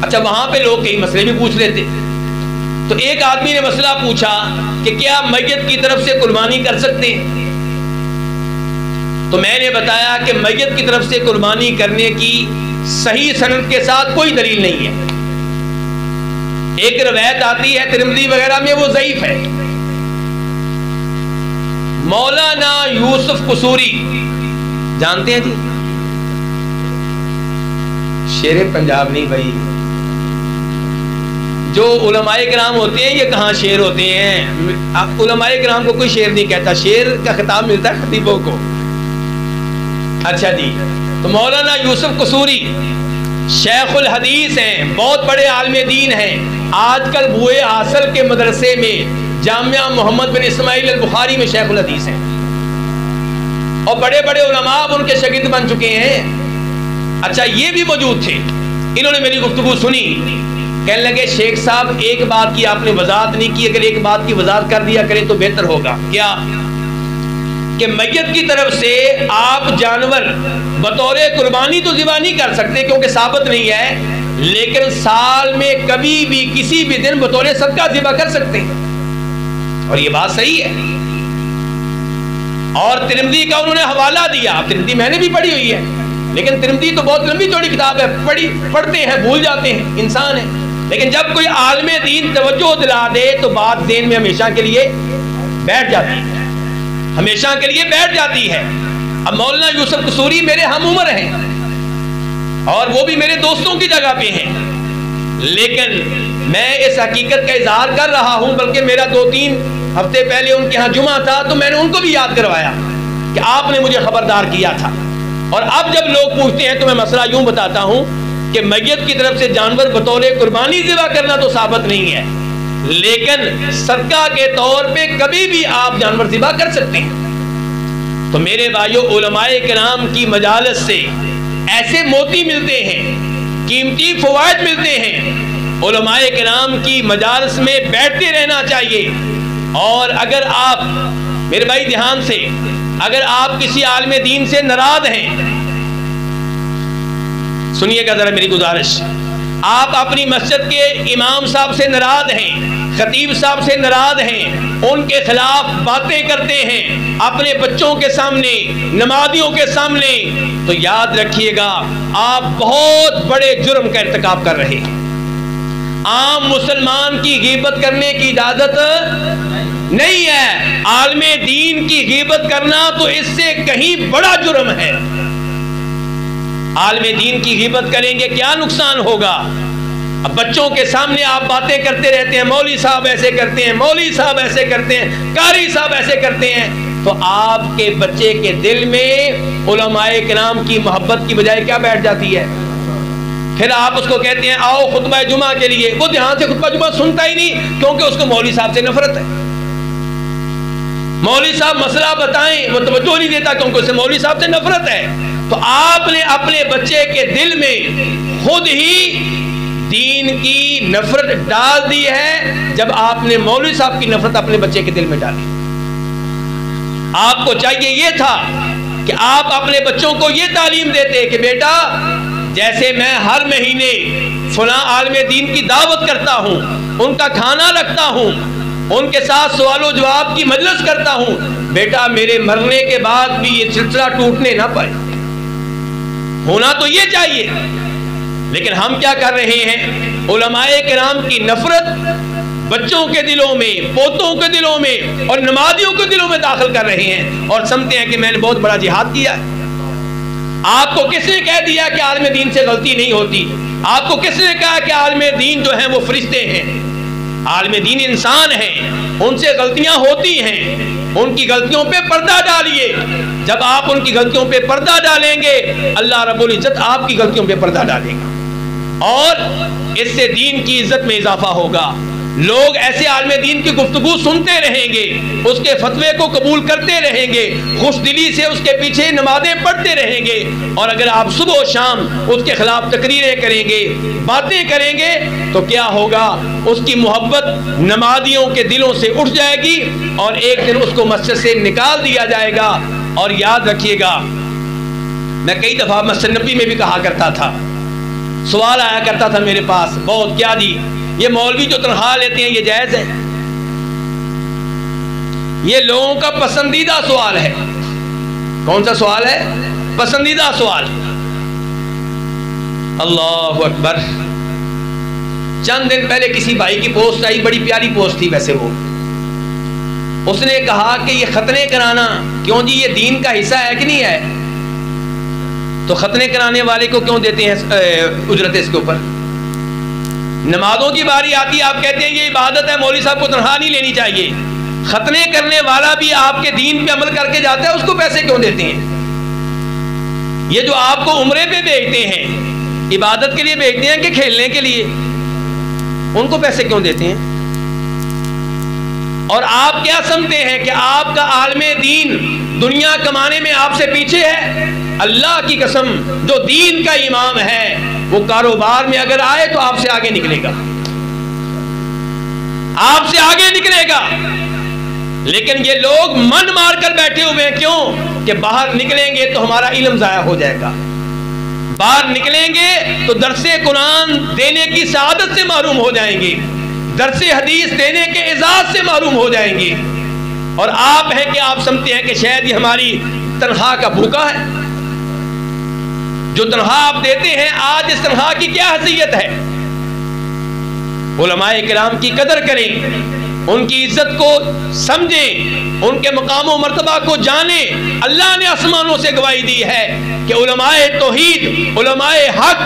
اچھا، وہاں پہ لوگ کئی مسئلے بھی پوچھ لیتے، تو ایک آدمی نے مسئلہ پوچھا کہ کیا میت کی طرف سے قربانی کر سکتے ہیں؟ تو میں نے بتایا کہ میت کی طرف سے قربانی کرنے کی صحیح سند کے ساتھ کوئی دلیل نہیں ہے۔ ایک روایت آتی ہے ترمذی وغیرہ میں، وہ ضعیف ہے۔ مولانا یوسف قصوری جانتے ہیں جی؟ شیر پنجاب نہیں بھائی، جو علماء کرام ہوتے ہیں یہ کہاں شیر ہوتے ہیں؟ علماء کرام کو کوئی شیر نہیں کہتا، شیر کا خطاب ملتا ہے خطیبوں کو۔ اچھا جی، تو مولانا یوسف قصوری شیخ الحدیث ہیں، بہت بڑے عالم دین ہیں، آج کل بوئے حاصل کے مدرسے میں جامعہ محمد بن اسماعیل البخاری میں شیخ الحدیث ہیں، اور بڑے بڑے علماء ان کے شاگرد بن چکے ہیں۔ اچھا، یہ بھی موجود تھے، انہوں نے میری گفتگو سنی، کہنے لگے شیخ صاحب ایک بات کی آپ نے وضاحت نہیں کی، اگر ایک بات کی وضاحت کر دیا کریں تو بہتر ہوگا۔ کیا؟ کہ میت کی طرف سے آپ جانور بطور قربانی تو ذبح نہیں کر سکتے کیونکہ ثابت نہیں ہے، لیکن سال میں کبھی بھی کسی بھی دن بطور صدقہ ذبح کر سکتے ہیں، اور یہ بات صحیح ہے۔ اور ترمذی کا انہوں نے حوالہ دیا، ترمذی میں نے بھی پڑھی ہوئی ہے، لیکن ترمذی تو بہت لمبی چوڑی کتاب ہے، پڑھتے ہیں بھول جاتے ہیں، انسان ہے، لیکن جب کوئی عالم دین توجہ دلا دے تو بات ذہن میں ہمیشہ کے لیے بیٹھ جاتی ہے، ہمیشہ کے لیے بیٹھ جاتی ہے۔ اب مولانا یوسف قصوری میرے ہم عمر ہیں، اور وہ بھی میرے دوستوں کی جگہ پہ ہیں، لیکن میں اس حقیقت کا اظہار کر رہا ہوں، بلکہ میرا 2-3 ہفتے پہلے ان کے ہاں جمعہ تھا تو میں نے ان کو بھی یاد کروایا کہ آپ نے مجھے خبردار کیا تھا۔ اور اب جب لوگ پوچھتے ہیں تو میں مسئلہ یوں بتاتا ہوں کہ میت کی طرف سے جانور بطور قربانی ذبح کرنا تو ثابت نہیں ہے، لیکن صدقہ کے طور پہ کبھی بھی آپ جانور ذبح کر سکتے ہیں۔ تو میرے بھائیوں علماء کرام کی مجالس سے ایسے موتی ملتے ہیں، قیمتی فوائد ملتے ہیں۔ علماء کرام کی مجالس میں بیٹھتے رہنا چاہیے۔ اور اگر آپ میرے بھائی دھیان سے، اگر آپ کسی عالم دین سے ناراض ہیں، سنیے گا ذرا میری گزارش، آپ اپنی مسجد کے امام صاحب سے ناراض ہیں، خطیب صاحب سے ناراض ہیں، ان کے خلاف باتیں کرتے ہیں اپنے بچوں کے سامنے، نمازیوں کے سامنے، تو یاد رکھیے گا آپ بہت بڑے جرم کا ارتکاب کر رہے ہیں۔ عام مسلمان کی غیبت کرنے کی اجازت نہیں ہے، عالم دین کی غیبت کرنا تو اس سے کہیں بڑا جرم ہے۔ عالم دین کی غیبت کریں گے کیا نقصان ہوگا؟ اب بچوں کے سامنے آپ باتیں کرتے رہتے ہیں، مولوی صاحب ایسے کرتے ہیں، مولوی صاحب ایسے کرتے ہیں، قاری صاحب ایسے کرتے ہیں، تو آپ کے بچے کے دل میں علماء کرام کی محبت کی بجائے کیا بیٹھ جاتی ہے؟ پھر آپ اس کو کہتے ہیں آؤ خطبہ جمعہ کے لیے، وہ دھیان سے خطبہ جمعہ سنتا ہی نہیں، کیونکہ اس کو مولوی صاحب سے نفرت ہے۔ مولوی صاحب مسئلہ بتائیں وہ توجہ نہیں دیتا، کیونکہ اسے مولوی صاحب سے نفرت ہے۔ تو آپ نے اپنے بچے کے دل میں خود ہی دین کی نفرت ڈال دی ہے، جب آپ نے مولوی صاحب کی نفرت اپنے بچے کے دل میں ڈالی۔ آپ کو چاہیے یہ تھا کہ آپ اپنے بچوں کو یہ تعلیم دیتے کہ بیٹا جیسے میں ہر مہینے فلاں عالم دین کی دعوت کرتا ہوں، ان کا کھانا رکھتا ہوں، ان کے ساتھ سوال و جواب کی مجلس کرتا ہوں، بیٹا میرے مرنے کے بعد بھی یہ سلسلہ ٹوٹنے نہ پائے۔ ہونا تو یہ چاہیے، لیکن ہم کیا کر رہے ہیں؟ علماء کرام کی نفرت بچوں کے دلوں میں، پوتوں کے دلوں میں اور نمازیوں کے دلوں میں داخل کر رہے ہیں، اور سمجھتے ہیں کہ میں نے بہت بڑا جہاد کیا ہے۔ آپ کو کس نے کہہ دیا کہ عالم دین سے غلطی نہیں ہوتی؟ آپ کو کس نے کہا کہ عالم دین جو ہیں وہ فرشتے ہیں؟ عالم دین انسان ہیں، ان سے غلطیاں ہوتی ہیں، ان کی غلطیوں پہ پردہ ڈالیے۔ جب آپ ان کی غلطیوں پہ پردہ ڈالیں گے، اللہ رب العزت آپ کی غلطیوں پہ پردہ ڈالے گا، اور اس سے دین کی عزت میں اضافہ ہوگا۔ لوگ ایسے عالم دین کی گفتگو سنتے رہیں گے، اس کے فتوے کو قبول کرتے رہیں گے، خوش دلی سے اس کے پیچھے نمازیں پڑھتے رہیں گے، اور اگر آپ صبح و شام اس کے خلاف تقریریں کریں گے، باتیں کریں گے، تو کیا ہوگا؟ اس کی محبت نمازیوں کے دلوں سے اٹھ جائے گی، اور ایک دن اس کو مسجد سے نکال دیا جائے گا۔ اور یاد رکھیے گا، میں کئی دفعہ مسجد نبی میں بھی کہا کرتا تھا، سوال آیا کرتا تھا میرے پاس بہت، کیا جی یہ مولوی جو تنخواہ لیتے ہیں یہ جائز ہے؟ یہ لوگوں کا پسندیدہ سوال ہے۔ کون سا سوال ہے؟ پسندیدہ سوال۔ اللہ اکبر۔ چند دن پہلے کسی بھائی کی پوسٹ آئی، بڑی پیاری پوسٹ تھی ویسے وہ، اس نے کہا کہ یہ ختنے کرانا، کیوں جی یہ دین کا حصہ ہے کہ نہیں ہے؟ تو ختنے کرانے والے کو کیوں دیتے ہیں اجرت اس کے اوپر؟ نمازوں کی باری آتی ہے، آپ کہتے ہیں یہ عبادت ہے، مولوی صاحب کو تنخواہ نہیں لینی چاہیے۔ ختنے کرنے والا بھی آپ کے دین پہ عمل کر کے جاتا ہے، اس کو پیسے کیوں دیتے ہیں؟ یہ جو آپ کو عمرے پہ بھیجتے ہیں، عبادت کے لیے بھیجتے ہیں کہ کھیلنے کے لیے، ان کو پیسے کیوں دیتے ہیں؟ اور آپ کیا سمجھتے ہیں کہ آپ کا عالم دین دنیا کمانے میں آپ سے پیچھے ہے؟ اللہ کی قسم، جو دین کا امام ہے وہ کاروبار میں اگر آئے تو آپ سے آگے نکلے گا، آپ سے آگے نکلے گا۔ لیکن یہ لوگ من مار کر بیٹھے ہوئے ہیں، کیوں؟ کہ باہر نکلیں گے تو ہمارا علم ضائع ہو جائے گا، باہر نکلیں گے تو درس قرآن دینے کی سعادت سے محروم ہو جائیں گے، درس حدیث دینے کے اعزاز سے محروم ہو جائیں گے۔ اور آپ ہیں کہ آپ سمجھتے ہیں کہ شاید یہ ہماری تنخواہ کا بھوکا ہے۔ جو تنخواہ آپ دیتے ہیں، آج اس تنخواہ کی کیا حیثیت ہے؟ علماء کرام کی قدر کریں، ان کی عزت کو سمجھیں، ان کے مقام و مرتبہ کو جانیں۔ اللہ نے آسمانوں سے گواہی دی ہے کہ علماء توحید، علماء حق،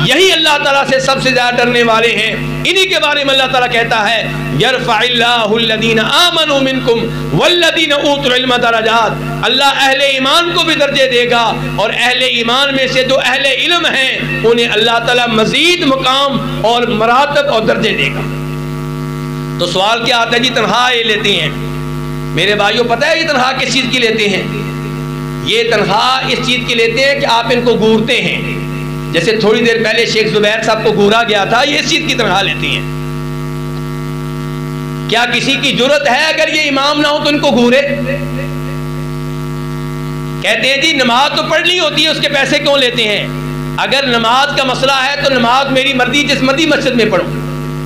یہی اللہ تعالیٰ سے سب سے زیادہ ڈرنے والے ہیں۔ انہی کے بارے میں اللہ تعالیٰ کہتا ہے یرفع اللہ الذین آمنوا منکم والذین اوتوا العلم درجات۔ اللہ اہل ایمان کو بھی درجے دے گا، اور اہل ایمان میں سے جو اہل علم ہیں انہیں اللہ تعالیٰ مزید مقام اور مراتب اور درجے دے گا۔ تو سوال کیا آتا ہے؟ جی تنخواہ یہ لیتے ہیں، میرے بھائیوں پتہ ہے یہ تنخواہ کس چیز کی لیتے ہیں؟ یہ تنخواہ اس چیز کی لیتے ہیں کہ آپ ان کو گورتے ہیں. جیسے تھوڑی دیر پہلے شیخ زبیر صاحب کو گورا گیا تھا, یہ اس چیز کی تنخواہ لیتے ہیں. کیا کسی کی جرت ہے اگر یہ امام نہ ہو تو ان کو گورے؟ کہتے ہیں جی نماز تو پڑھنی ہوتی ہے, اس کے پیسے کیوں لیتے ہیں؟ اگر نماز کا مسئلہ ہے تو نماز میری مرضی جس مرضی مسجد میں پڑھوں,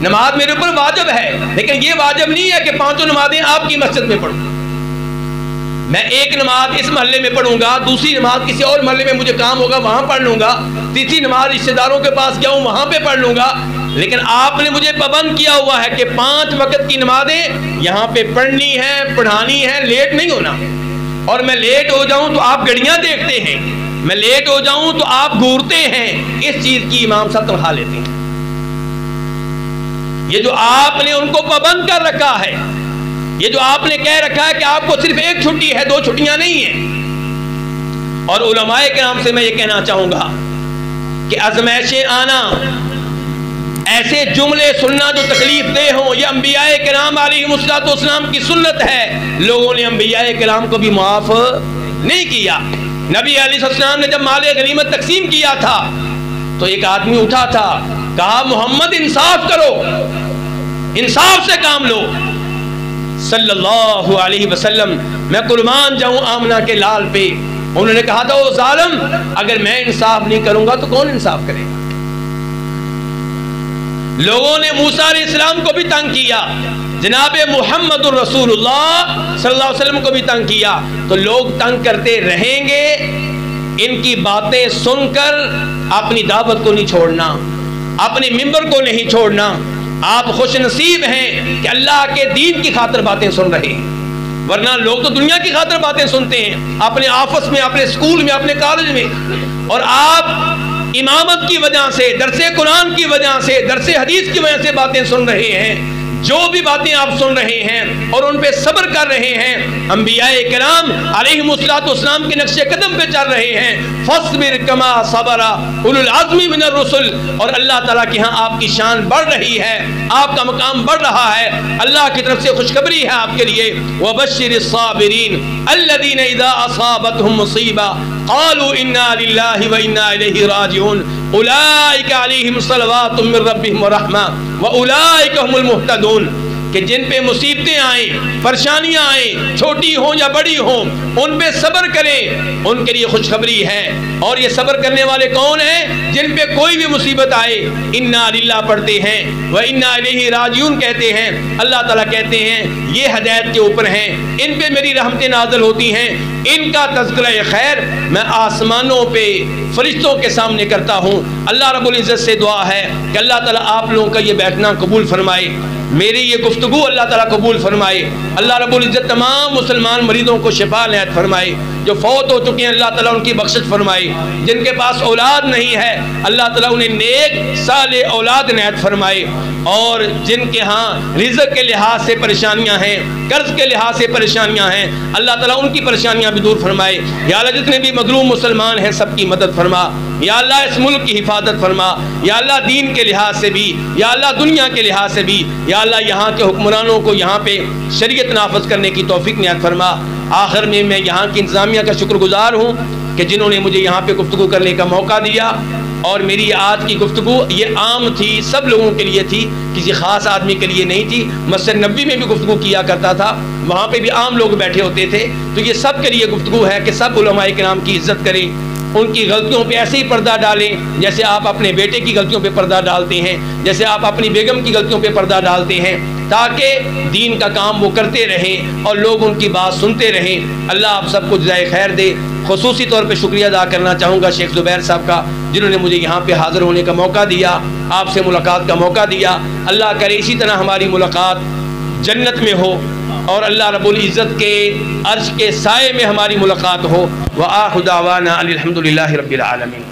نماز میرے اوپر واجب ہے, لیکن یہ واجب نہیں ہے کہ 5 نمازیں آپ کی مسجد میں پڑھوں. میں ایک نماز اس محلے میں پڑھوں گا, دوسری نماز کسی اور محلے میں مجھے کام ہوگا وہاں پڑھ لوں گا, تیسری نماز رشتہ داروں کے پاس گیا ہوں وہاں پہ پڑھ لوں گا. لیکن آپ نے مجھے پابند کیا ہوا ہے کہ 5 وقت کی نمازیں یہاں پہ پڑھنی ہے, پڑھانی ہے, لیٹ نہیں ہونا. اور میں لیٹ ہو جاؤں تو آپ گھڑیاں دیکھتے ہیں, میں لیٹ ہو جاؤں تو آپ گورتے ہیں. اس چیز کی امام صاحب تنخواہ لیتے ہیں. یہ جو آپ نے ان کو پابند کر رکھا ہے, یہ جو آپ نے کہہ رکھا ہے کہ آپ کو صرف 1 چھٹی ہے, 2 چھٹیاں نہیں ہیں. اور علماء کرام سے میں یہ کہنا چاہوں گا کہ ازمائشیں آنا, ایسے جملے سننا جو تکلیف دہ ہوں, یہ انبیاء کرام علیہم السلام کی سنت ہے. لوگوں نے انبیاء کرام کو بھی معاف نہیں کیا. نبی علیہ السلام نے جب مال غنیمت تقسیم کیا تھا تو ایک آدمی اٹھا تھا, کہا محمد انصاف کرو, انصاف سے کام لو. صلی اللہ علیہ وسلم میں قربان جاؤں آمنہ کے لال پہ, انہوں نے کہا تھا او ظالم, اگر میں انصاف نہیں کروں گا تو کون انصاف کرے گا؟ لوگوں نے موسیٰ علیہ السلام کو بھی تنگ کیا, جناب محمد الرسول اللہ صلی اللہ علیہ وسلم کو بھی تنگ کیا. تو لوگ تنگ کرتے رہیں گے, ان کی باتیں سن کر اپنی دعوت کو نہیں چھوڑنا, اپنے ممبر کو نہیں چھوڑنا. آپ خوش نصیب ہیں کہ اللہ کے دین کی خاطر باتیں سن رہے ہیں, ورنہ لوگ تو دنیا کی خاطر باتیں سنتے ہیں, اپنے آفس میں, اپنے اسکول میں, اپنے کالج میں. اور آپ امامت کی وجہ سے, درس قرآن کی وجہ سے, درس حدیث کی وجہ سے باتیں سن رہے ہیں. جو بھی باتیں آپ سن رہے ہیں اور ان پہ صبر کر رہے ہیں, انبیاء کرام علیہم السلام کے نقش قدم پہ چل رہے ہیں. فاصبر کما صبر اولو العزم من الرسل. اور اللہ تعالیٰ کے ہاں آپ کی شان بڑھ رہی ہے, آپ کا مقام بڑھ رہا ہے. اللہ کی طرف سے خوشخبری ہے آپ کے لیے, وبشر الصابرین الذین اذا اصابتهم مصیبہ قالوا انا للہ وانا الیہ راجعون اولئک علیہم صلوات من ربہم ورحمہ واولئک هم المہتدون. کہ جن پہ مصیبتیں آئیں, پریشانیاں آئیں, چھوٹی ہوں یا بڑی ہوں, ان پہ صبر کریں, ان کے لیے خوشخبری ہے. اور یہ صبر کرنے والے کون ہیں؟ جن پہ کوئی بھی مصیبت آئے انا للہ پڑھتے ہیں, وانا الیہ راجعون کہتے ہیں. اللہ تعالیٰ کہتے ہیں یہ ہدایت کے اوپر ہیں, ان پہ میری رحمتیں نازل ہوتی ہیں. ان کا تذکرہ خیر میں آسمانوں پہ فرشتوں کے سامنے کرتا ہوں. اللہ رب العزت سے دعا ہے کہ اللہ تعالیٰ آپ لوگوں کا یہ بیٹھنا قبول فرمائے, میری یہ گفتگو اللہ تعالیٰ قبول فرمائے. اللہ رب العزت تمام مسلمان مریضوں کو شفا عنایت فرمائے. جو فوت ہو چکے ہیں اللہ تعالیٰ ان کی بخشش فرمائے. جن کے پاس اولاد نہیں ہے اللہ تعالیٰ انہیں نیک صالح اولاد عنایت فرمائے. اور جن کے ہاں رزق کے لحاظ سے پریشانیاں ہیں, قرض کے لحاظ سے پریشانیاں ہیں, اللہ تعالیٰ ان کی پریشانیاں بھی دور فرمائے. یا اللہ جتنے بھی مظلوم مسلمان ہیں سب کی مدد فرما. یا اللہ اس ملک کی حفاظت فرما. یا اللہ دین کے لحاظ سے بھی, یا اللہ دنیا کے لحاظ سے بھی, یا اللہ یہاں کے حکمرانوں کو یہاں پہ شریعت نافذ کرنے کی توفیق عنایت فرما. آخر میں یہاں کی انتظامیہ کا شکر گزار ہوں کہ جنہوں نے مجھے یہاں پہ گفتگو کرنے کا موقع دیا. اور میری آج کی گفتگو یہ عام تھی, سب لوگوں کے لیے تھی, کسی خاص آدمی کے لیے نہیں تھی. مسجد نبوی میں بھی گفتگو کیا کرتا تھا, وہاں پہ بھی عام لوگ بیٹھے ہوتے تھے. تو یہ سب کے لیے گفتگو ہے کہ سب علماء کرام کی عزت کریں, ان کی غلطیوں پہ ایسے ہی پردہ ڈالیں جیسے آپ اپنے بیٹے کی غلطیوں پہ پردہ ڈالتے ہیں, جیسے آپ اپنی بیگم کی غلطیوں پہ پردہ ڈالتے ہیں, تاکہ دین کا کام وہ کرتے رہیں اور لوگ ان کی بات سنتے رہیں. اللہ آپ سب کو جزائے خیر دے. خصوصی طور پہ شکریہ ادا کرنا چاہوں گا شیخ زبیر صاحب کا, جنہوں نے مجھے یہاں پہ حاضر ہونے کا موقع دیا, آپ سے ملاقات کا موقع دیا. اللہ کرے اسی طرح ہماری ملاقات جنت میں ہو اور اللہ رب العزت کے عرش کے سائے میں ہماری ملاقات ہو. وآخر دعوانا الحمد للہ رب العالمین.